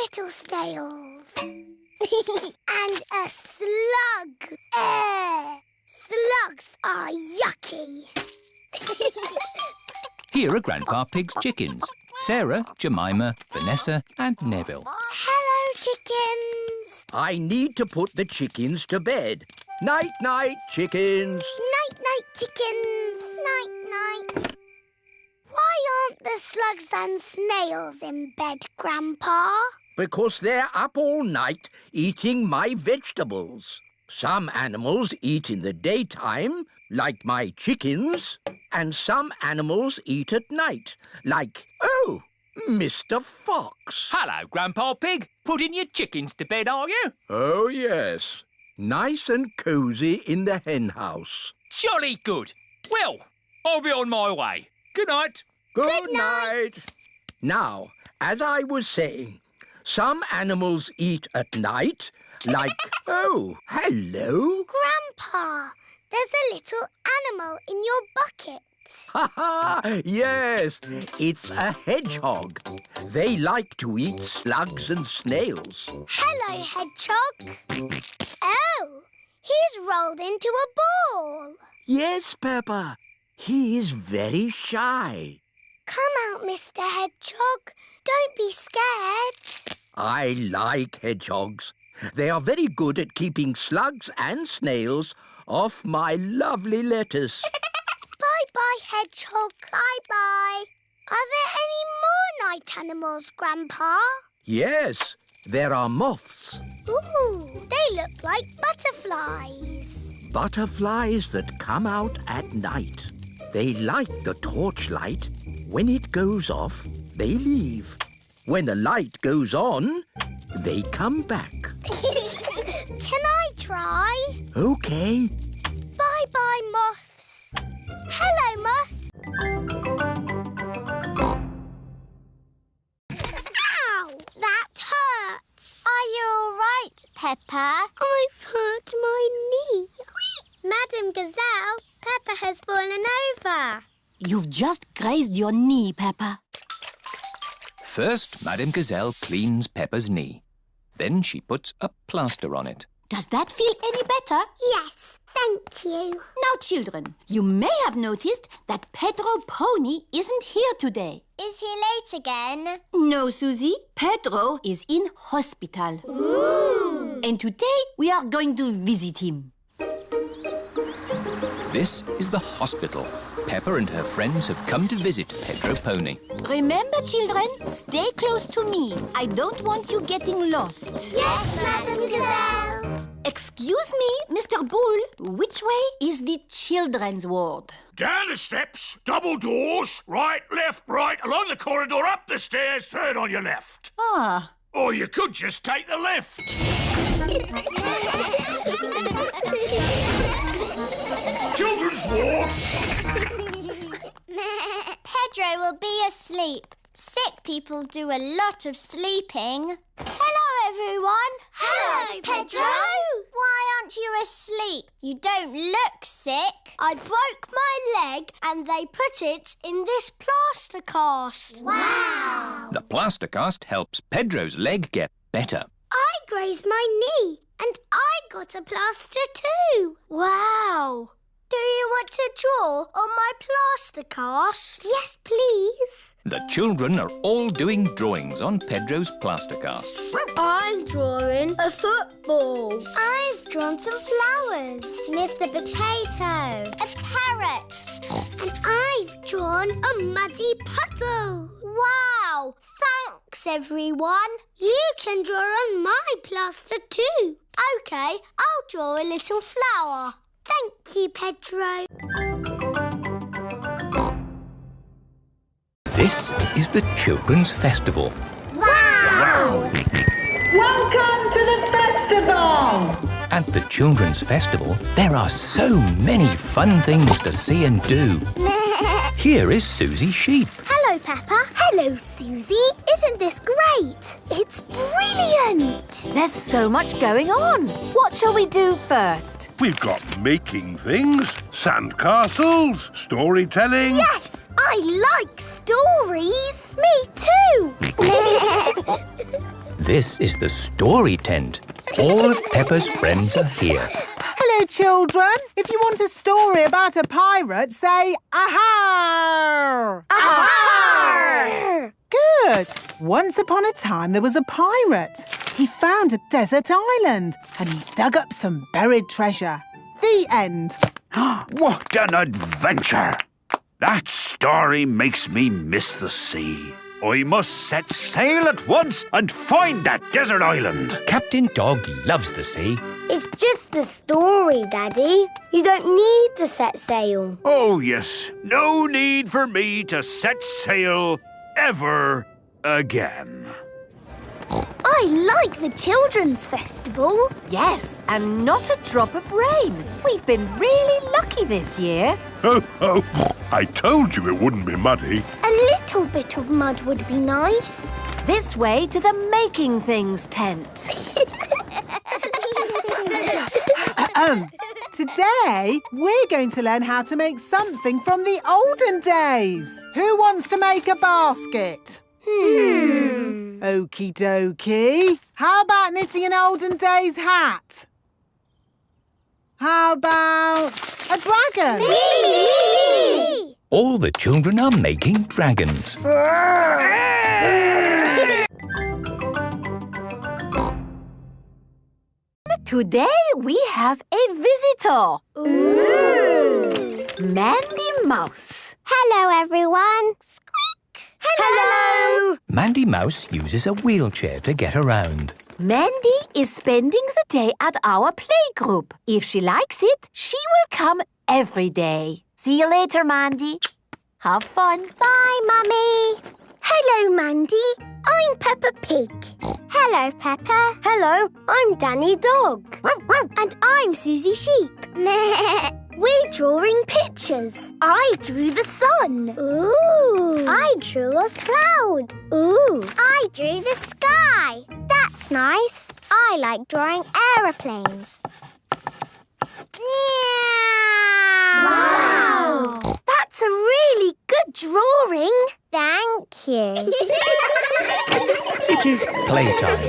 little snails. And a slug. Slugs are yucky. Here are Grandpa Pig's chickens. Sarah, Jemima, Vanessa and Neville. Hello, chickens. I need to put the chickens to bed. Night-night, chickens. Night-night, chickens. Night-night. Why aren't the slugs and snails in bed, Grandpa? Because they're up all night eating my vegetables. Some animals eat in the daytime, like my chickens, and some animals eat at night, like, oh, Mr. Fox. Hello, Grandpa Pig. Putting your chickens to bed, are you? Oh, yes. Nice and cosy in the hen house. Jolly good. Well, I'll be on my way. Good night. Good night. Now, as I was saying, some animals eat at night, like, oh, hello. Grandpa, there's a little animal in your bucket. Ha ha! Yes, it's a hedgehog. They like to eat slugs and snails. Hello, hedgehog. Oh, he's rolled into a ball. Yes, Peppa. He is very shy. Come out, Mr. Hedgehog. Don't be scared. I like hedgehogs. They are very good at keeping slugs and snails off my lovely lettuce. Bye-bye, hedgehog. Bye-bye. Are there any more night animals, Grandpa? Yes, there are moths. Ooh, they look like butterflies. Butterflies that come out at night. They like the torchlight. When it goes off, they leave. When the light goes on, they come back. Can I try? OK. Bye-bye, moths. Hello, moth. Ow! That hurts. Are you all right, Peppa? I've hurt my knee. Madam Gazelle, Peppa has fallen over. You've just grazed your knee, Peppa. First, Madame Gazelle cleans Peppa's knee. Then she puts a plaster on it. Does that feel any better? Yes, thank you. Now, children, you may have noticed that Pedro Pony isn't here today. Is he late again? No, Susie. Pedro is in hospital. Ooh. And today we are going to visit him. This is the hospital. Peppa and her friends have come to visit Pedro Pony. Remember, children, stay close to me. I don't want you getting lost. Yes, Madam Gazelle. Excuse me, Mr. Bull. Which way is the children's ward? Down the steps, double doors, right, left, right, along the corridor, up the stairs, third on your left. Ah. Or you could just take the lift. Children's ward. Pedro will be asleep. Sick people do a lot of sleeping. Hello, everyone. Hello, Pedro. Why aren't you asleep? You don't look sick. I broke my leg and they put it in this plaster cast. Wow. The plaster cast helps Pedro's leg get better. I grazed my knee and I got a plaster too. Wow. Do you want to draw on my plaster cast? Yes, please. The children are all doing drawings on Pedro's plaster cast. I'm drawing a football. I've drawn some flowers. Mr. Potato. A parrot. And I've drawn a muddy puddle. Wow! Thanks, everyone. You can draw on my plaster too. OK, I'll draw a little flower. Thank you, Pedro. This is the Children's Festival. Wow! Welcome to the festival! At the Children's Festival, there are so many fun things to see and do. Here is Susie Sheep. Hello, Peppa. Hello, Susie. Isn't this great? It's brilliant. There's so much going on. What shall we do first? We've got making things, sandcastles, storytelling. Yes, I like stories. Me too. This is the story tent. All of Peppa's friends are here. Hello, children. If you want a story about a pirate, say aha! Aha! Good. Once upon a time, there was a pirate. He found a desert island and he dug up some buried treasure. The end. What an adventure! That story makes me miss the sea. I must set sail at once and find that desert island. Captain Dog loves the sea. It's just a story, Daddy. You don't need to set sail. Oh, yes. No need for me to set sail ever again. I like the Children's Festival. Yes, and not a drop of rain. We've been really lucky this year. Oh, I told you it wouldn't be muddy. A little bit of mud would be nice. This way to the making things tent. Today, we're going to learn how to make something from the olden days. Who wants to make a basket? Okie dokie. How about knitting an olden days hat? How about a dragon? Me! All the children are making dragons. Today we have a visitor. Ooh. Mandy Mouse. Hello, everyone. Squeak. Hello! Mandy Mouse uses a wheelchair to get around. Mandy is spending the day at our playgroup. If she likes it, she will come every day. See you later, Mandy. Have fun. Bye, Mummy. Hello, Mandy. I'm Peppa Pig. Hello, Peppa. Hello, I'm Danny Dog. And I'm Susie Sheep. We're drawing pictures. I drew the sun. Ooh. I drew a cloud. Ooh. I drew the sky. That's nice. I like drawing aeroplanes. Wow! That's a really good drawing. Thank you. It is playtime.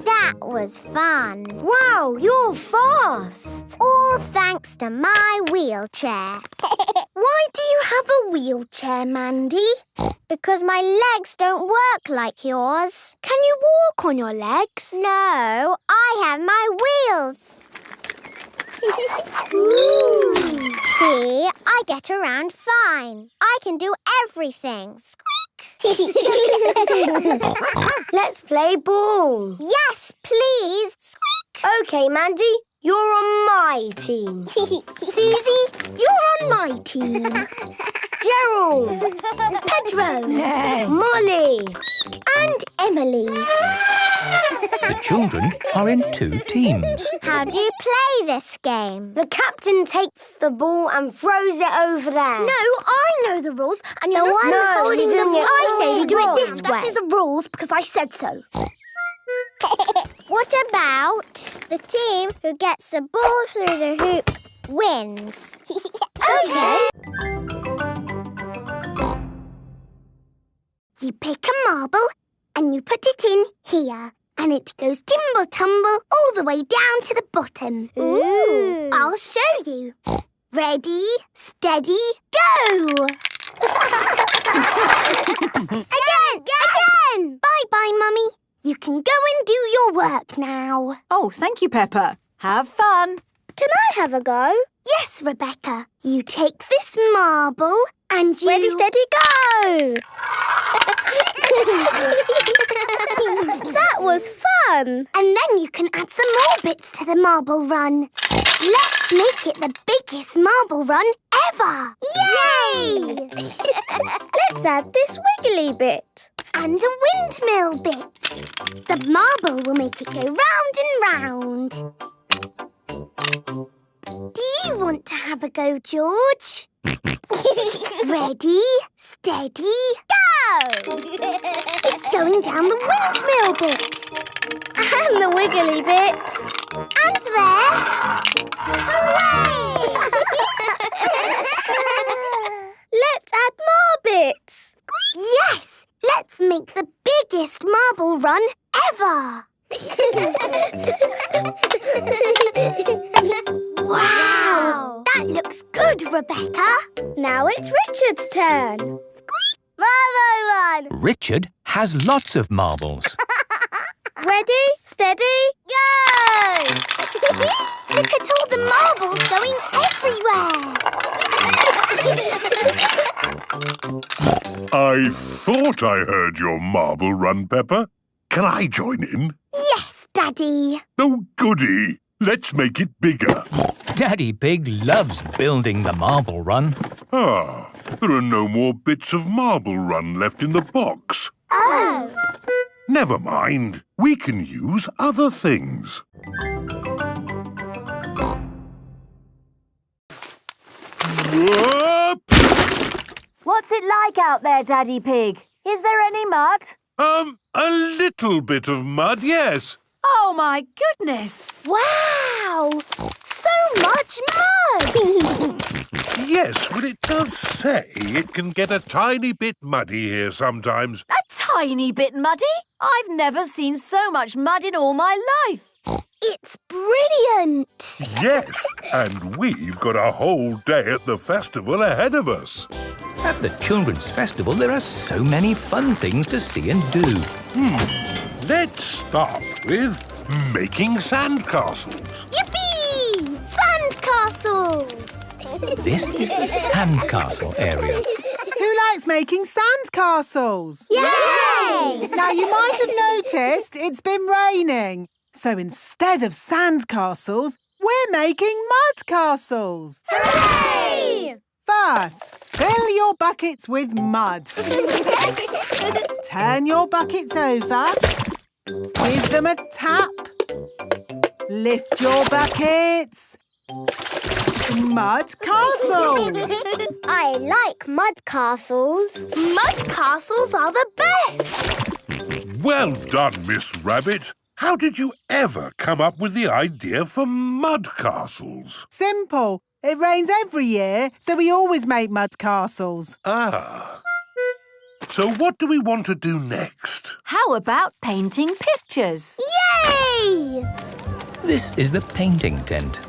That was fun. Wow, you're fast. All thanks to my wheelchair. Why do you have a wheelchair, Mandy? Because my legs don't work like yours. Can you walk on your legs? No, I have my wheels. Ooh. See, I get around fine. I can do everything. Let's play ball. Yes, please. OK, Mandy, you're on my team. Susie, you're on my team. Gerald, Pedro, Molly and Emily. The children are in 2 teams. How do you play this game? The captain takes the ball and throws it over there. No, I know the rules, and you're not holding the ball. I say we do it this way. That is the rules because I said so. What about the team who gets the ball through the hoop wins? OK. You pick a marble and you put it in here. And it goes timble-tumble all the way down to the bottom. Ooh. I'll show you. Ready, steady, go! Again! Bye-bye, Mummy. You can go and do your work now. Oh, thank you, Peppa. Have fun. Can I have a go? Yes, Rebecca. You take this marble and you... Ready, steady, go! That was fun. And then you can add some more bits to the marble run. Let's make it the biggest marble run ever. Yay! Let's add this wiggly bit. And a windmill bit. The marble will make it go round and round. Do you want to have a go, George? Ready, steady, go! It's going down the windmill bit. And the wiggly bit. And there. Hooray! Let's add more bits. Yes! Let's make the biggest marble run ever. Wow! That looks good, Rebecca. Now it's Richard's turn. Marble run! Richard has lots of marbles. Ready, steady, go! Look at all the marbles going everywhere. I thought I heard your marble run, Peppa. Can I join in? Yes, Daddy. Oh, goody. Let's make it bigger. Daddy Pig loves building the marble run. Ah, there are no more bits of marble run left in the box. Oh. Never mind. We can use other things. Whoop! What's it like out there, Daddy Pig? Is there any mud? A little bit of mud, yes. Oh, my goodness! Wow! So much mud! Yes, well, it does say it can get a tiny bit muddy here sometimes. A tiny bit muddy? I've never seen so much mud in all my life. It's brilliant! Yes, and we've got a whole day at the festival ahead of us. At the Children's Festival, there are so many fun things to see and do. Let's start with making sandcastles. Yippee! Sandcastles! This is the sandcastle area. Who likes making sandcastles? Yay! Now, you might have noticed it's been raining. So instead of sandcastles, we're making mud castles. Hooray! First, fill your buckets with mud. Turn your buckets over. Give them a tap. Lift your buckets. Mud castles. I like mud castles. Mud castles are the best. Well done, Miss Rabbit. How did you ever come up with the idea for mud castles? Simple. It rains every year, so we always make mud castles. Ah. So what do we want to do next? How about painting pictures? Yay! This is the painting tent.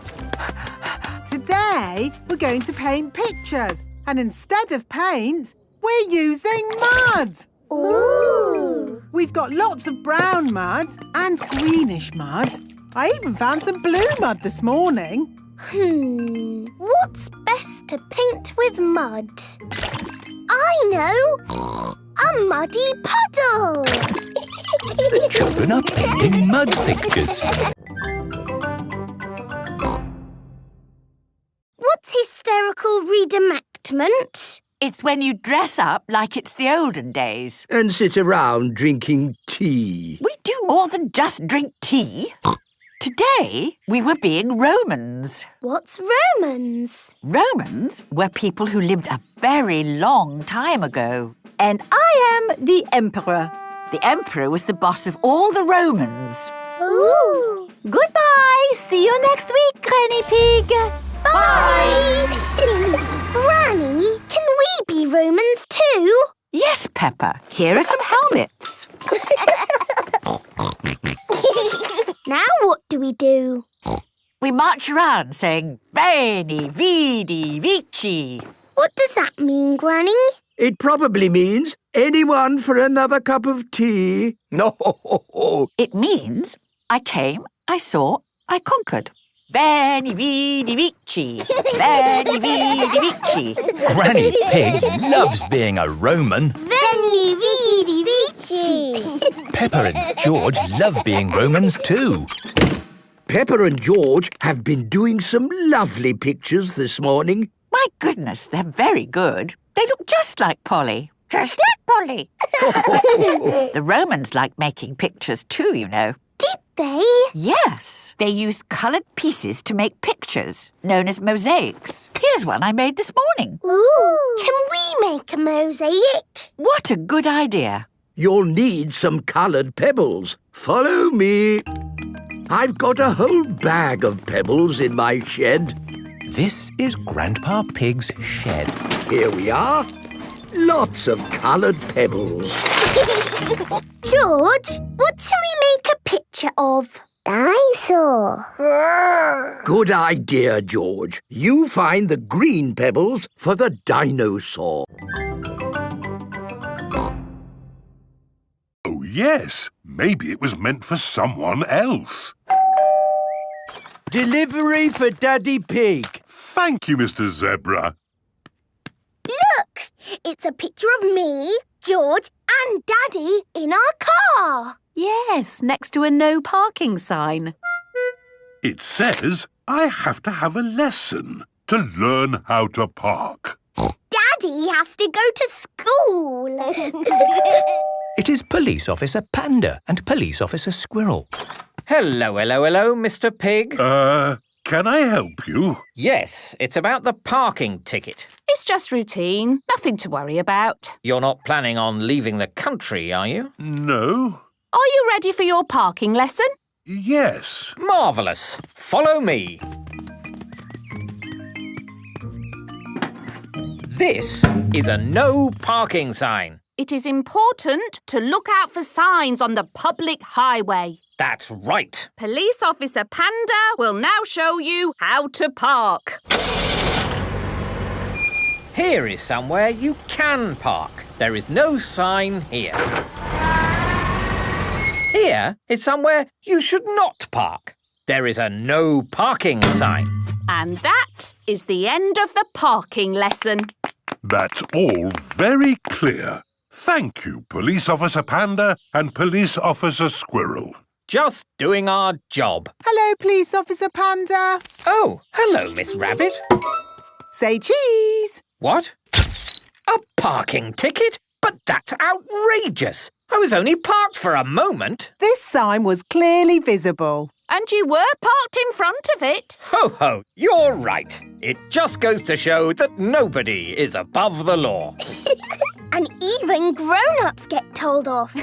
Today, we're going to paint pictures. And instead of paint, we're using mud. Ooh! We've got lots of brown mud and greenish mud. I even found some blue mud this morning. What's best to paint with mud? I know! A muddy puddle! The children are painting mud pictures. What's hysterical reenactment? It's when you dress up like it's the olden days. And sit around drinking tea. We do more than just drink tea. Today, we were being Romans. What's Romans? Romans were people who lived a very long time ago. And I am the Emperor. The Emperor was the boss of all the Romans. Ooh! Goodbye! See you next week, Granny Pig. Bye! Granny, can we be Romans too? Yes, Peppa. Here are some helmets. Now what do we do? We march around saying, Veni, Vidi, Vici. What does that mean, Granny? It probably means anyone for another cup of tea. No. It means I came, I saw, I conquered. Veni, Vidi, Vici. Veni, Vidi, Vici. Granny Pig loves being a Roman. Veni, vidi, vici. Peppa and George love being Romans too. Peppa and George have been doing some lovely pictures this morning. My goodness, they're very good. They look just like Polly. Just like Polly. The Romans liked making pictures too, you know. Did they? Yes. They used coloured pieces to make pictures, known as mosaics. Here's one I made this morning. Ooh! Can we make a mosaic? What a good idea. You'll need some coloured pebbles. Follow me. I've got a whole bag of pebbles in my shed. This is Grandpa Pig's shed. Here we are. Lots of coloured pebbles. George, what shall we make a picture of? Dinosaur. Good idea, George. You find the green pebbles for the dinosaur. Oh, yes. Maybe it was meant for someone else. Delivery for Daddy Pig. Thank you, Mr. Zebra. Look! It's a picture of me, George and Daddy in our car. Yes, next to a no parking sign. It says I have to have a lesson to learn how to park. Daddy has to go to school. It is Police Officer Panda and Police Officer Squirrel. Hello, hello, hello, Mr. Pig. Can I help you? Yes, it's about the parking ticket. It's just routine. Nothing to worry about. You're not planning on leaving the country, are you? No. Are you ready for your parking lesson? Yes. Marvellous. Follow me. This is a no parking sign. It is important to look out for signs on the public highway. That's right. Police Officer Panda will now show you how to park. Here is somewhere you can park. There is no sign here. Here is somewhere you should not park. there is a no parking sign. And that is the end of the parking lesson. That's all very clear. Thank you, Police Officer Panda and Police Officer Squirrel. Just doing our job. Hello, Police Officer Panda. Oh, hello, Miss Rabbit. Say cheese. What? A parking ticket? But that's outrageous. I was only parked for a moment. This sign was clearly visible. And you were parked in front of it. Ho ho, you're right. It just goes to show that nobody is above the law. And even grown-ups get told off.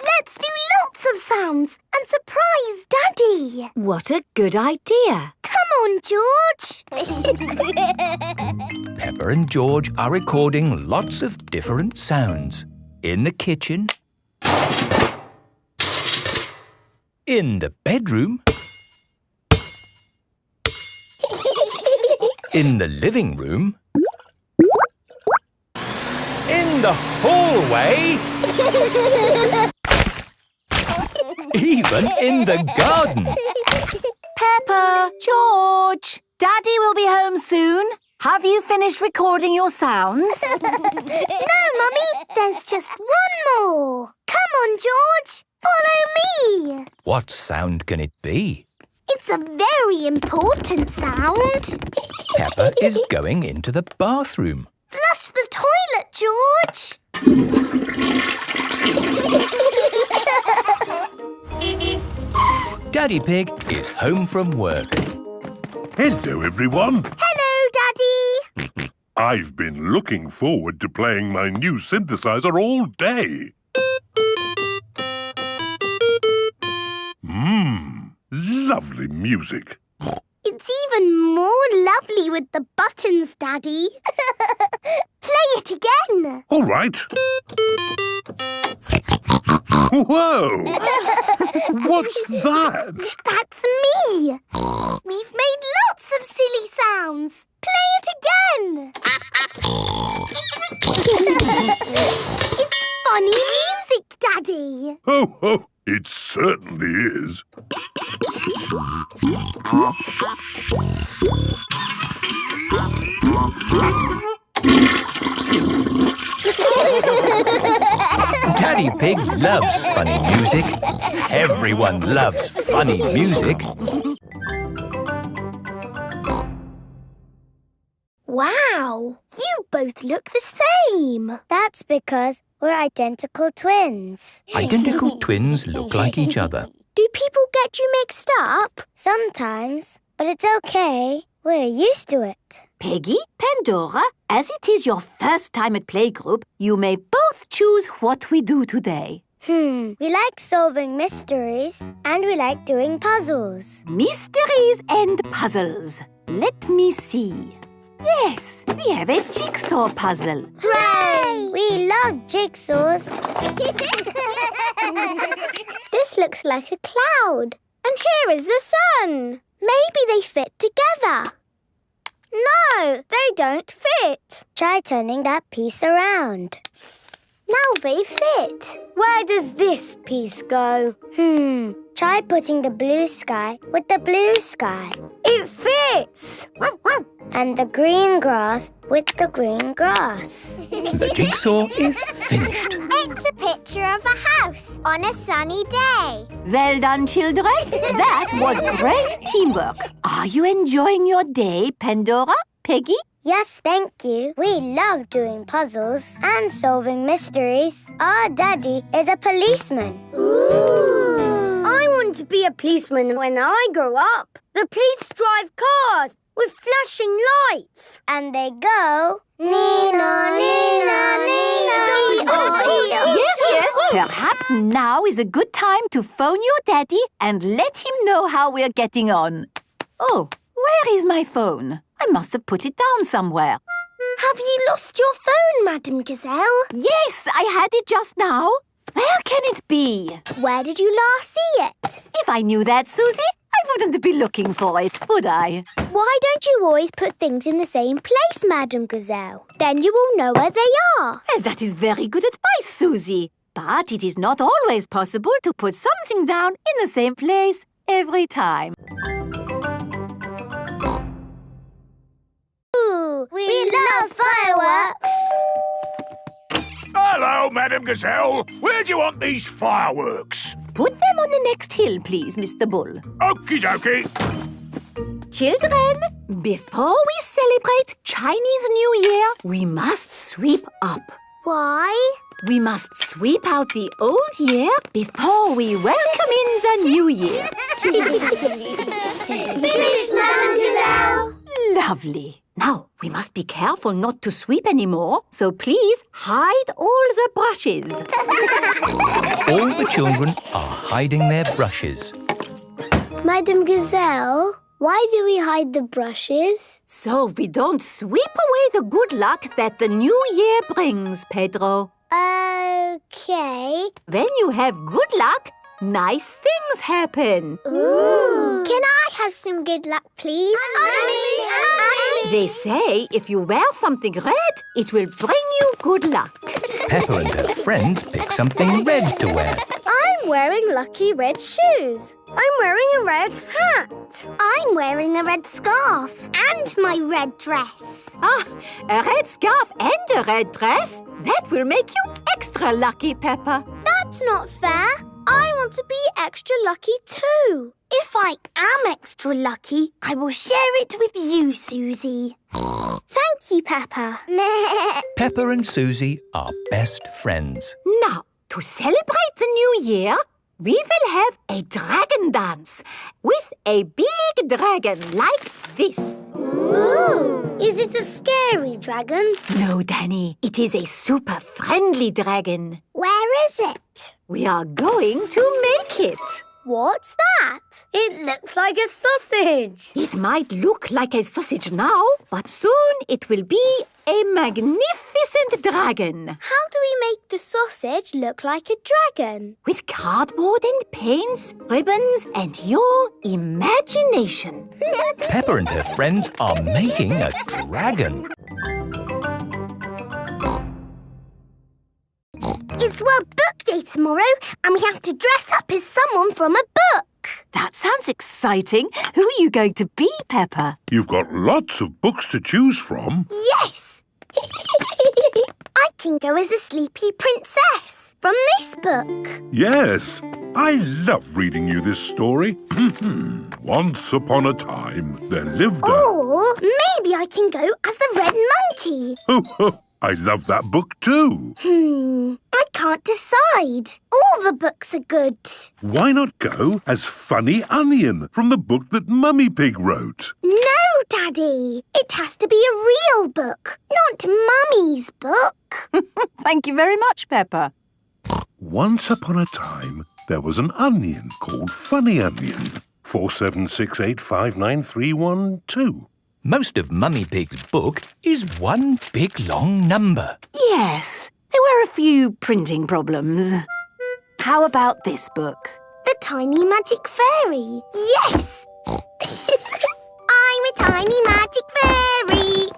Let's do lots of sounds and surprise Daddy. What a good idea. Come on, George. Peppa and George are recording lots of different sounds. In the kitchen, in the bedroom, in the living room, in the hallway, even in the garden. Peppa, George, Daddy will be home soon. Have you finished recording your sounds? No, Mummy, there's just one more. Come on, George, follow me. What sound can it be? It's a very important sound. Peppa is going into the bathroom. Flush the toilet, George. Daddy Pig is home from work. Hello, everyone. Hello, Daddy. I've been looking forward to playing my new synthesizer all day. Lovely music. It's even more lovely with the buttons, Daddy. Play it again. All right. Whoa! What's that? That's me. We've made lots of silly sounds. Play it again. It's funny music, Daddy. Oh, it certainly is. Daddy Pig loves funny music. Everyone loves funny music. Wow, you both look the same. That's because we're identical twins. Identical twins look like each other. Do people get you mixed up? Sometimes, but it's okay. We're used to it. Peggy, Pandora, as it is your first time at playgroup, you may both choose what we do today. We like solving mysteries and we like doing puzzles. Mysteries and puzzles. Let me see. Yes, we have a jigsaw puzzle. Hooray! We love jigsaws. This looks like a cloud. And here is the sun. Maybe they fit together. No, they don't fit. Try turning that piece around. Now they fit. Where does this piece go? Try putting the blue sky with the blue sky. It fits. And the green grass with the green grass. The jigsaw is finished. It's a picture of a house on a sunny day. Well done, children. That was great teamwork. Are you enjoying your day, Pandora, Peggy? Yes, thank you. We love doing puzzles and solving mysteries. Our daddy is a policeman. Ooh! I want to be a policeman when I grow up. The police drive cars with flashing lights. And they go... Nina, Nina, Nina, Yes. Perhaps now is a good time to phone your daddy and let him know how we're getting on. Oh, where is my phone? I must have put it down somewhere. Have you lost your phone, Madame Gazelle? Yes, I had it just now. Where can it be? Where did you last see it? If I knew that, Susie, I wouldn't be looking for it, would I? Why don't you always put things in the same place, Madame Gazelle? Then you will know where they are. Well, that is very good advice, Susie. But it is not always possible to put something down in the same place every time. Ooh, we love fireworks. Hello, Madame Gazelle. Where do you want these fireworks? Put them on the next hill, please, Mr. Bull. Okie dokie. Children, before we celebrate Chinese New Year, we must sweep up. Why? We must sweep out the old year before we welcome in the new year. Finished, Madame Gazelle. Lovely. Now, we must be careful not to sweep anymore, so please hide all the brushes. All the children are hiding their brushes. Madame Gazelle, why do we hide the brushes? So we don't sweep away the good luck that the new year brings, Pedro. Okay. When you have good luck, nice things happen. Ooh. Can I have some good luck, please? They say if you wear something red, it will bring you good luck. Peppa and her friends pick something red to wear. I'm wearing lucky red shoes. I'm wearing a red hat. I'm wearing a red scarf and my red dress. Ah, a red scarf and a red dress? That will make you extra lucky, Peppa. That's not fair. I want to be extra lucky too. If I am extra lucky, I will share it with you, Susie. Thank you, Peppa. Peppa and Susie are best friends. Now, to celebrate the new year, we will have a dragon dance with a big dragon like this. Ooh. Is it a scary dragon? No, Danny. It is a super friendly dragon. Where is it? We are going to make it. What's that? It looks like a sausage. It might look like a sausage now, but soon it will be a magnificent dragon. How do we make the sausage look like a dragon? With cardboard and paints, ribbons, and your imagination. Peppa and her friends are making a dragon. It's World Book Day tomorrow, and we have to dress up as someone from a book. That sounds exciting. Who are you going to be, Peppa? You've got lots of books to choose from. Yes! I can go as a sleepy princess from this book. Yes, I love reading you this story. Once upon a time, there lived a... Or maybe I can go as the red monkey. I love that book too. I can't decide. All the books are good. Why not go as Funny Onion from the book that Mummy Pig wrote? No, Daddy. It has to be a real book, not Mummy's book. Thank you very much, Peppa. Once upon a time, there was an onion called Funny Onion. 4768593112. Most of Mummy Pig's book is one big long number. Yes, there were a few printing problems. How about this book? The Tiny Magic Fairy. Yes! I'm a tiny magic fairy.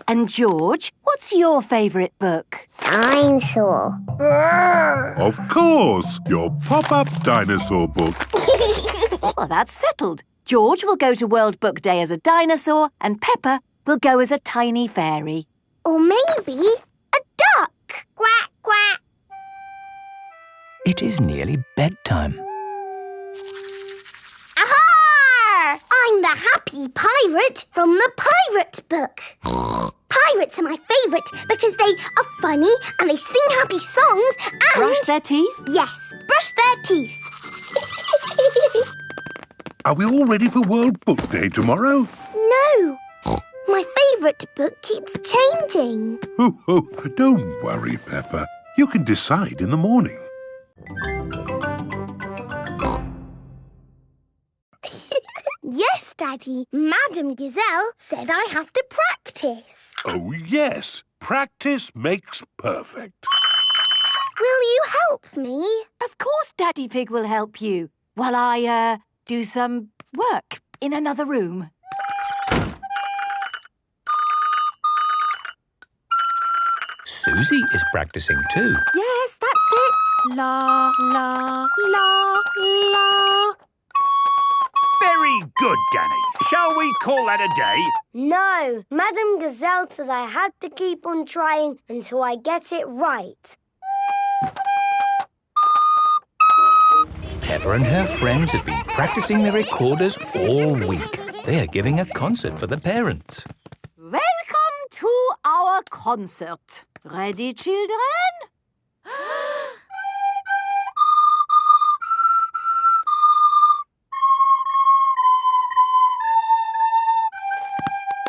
And George, what's your favourite book? Dinosaur. Of course, your pop-up dinosaur book. Well, that's settled. George will go to World Book Day as a dinosaur and Peppa will go as a tiny fairy. Or maybe a duck. Quack, quack. It is nearly bedtime. Aha! I'm the happy pirate from the pirate book. Pirates are my favourite because they are funny and they sing happy songs and... Brush their teeth? Yes, brush their teeth. Are we all ready for World Book Day tomorrow? No. My favourite book keeps changing. Don't worry, Peppa. You can decide in the morning. Yes, Daddy. Madame Gazelle said I have to practice. Oh, yes. Practice makes perfect. Will you help me? Of course Daddy Pig will help you. while I do some work in another room. Susie is practicing too. Yes, that's it. La, la, la, la. Very good, Danny. Shall we call that a day? No, Madame Gazelle said I had to keep on trying until I get it right. Peppa and her friends have been practicing the recorders all week. They are giving a concert for the parents. Welcome to our concert. Ready, children?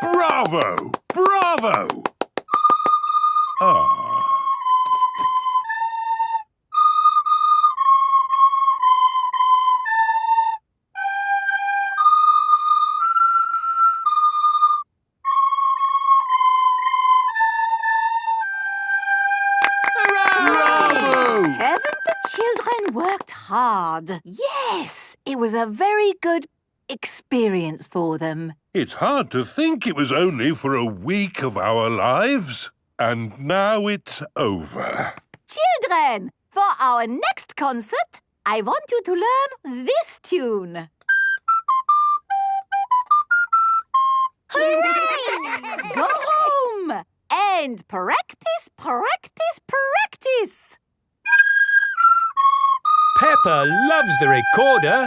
Bravo! Bravo! Ah. Bravo! Haven't the children worked hard? Yes, it was a very good experience for them. It's hard to think it was only for a week of our lives. And now it's over. Children, for our next concert, I want you to learn this tune. Hooray! Go home and practice, practice, practice. Peppa loves the recorder.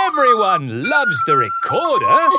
Everyone loves the recorder.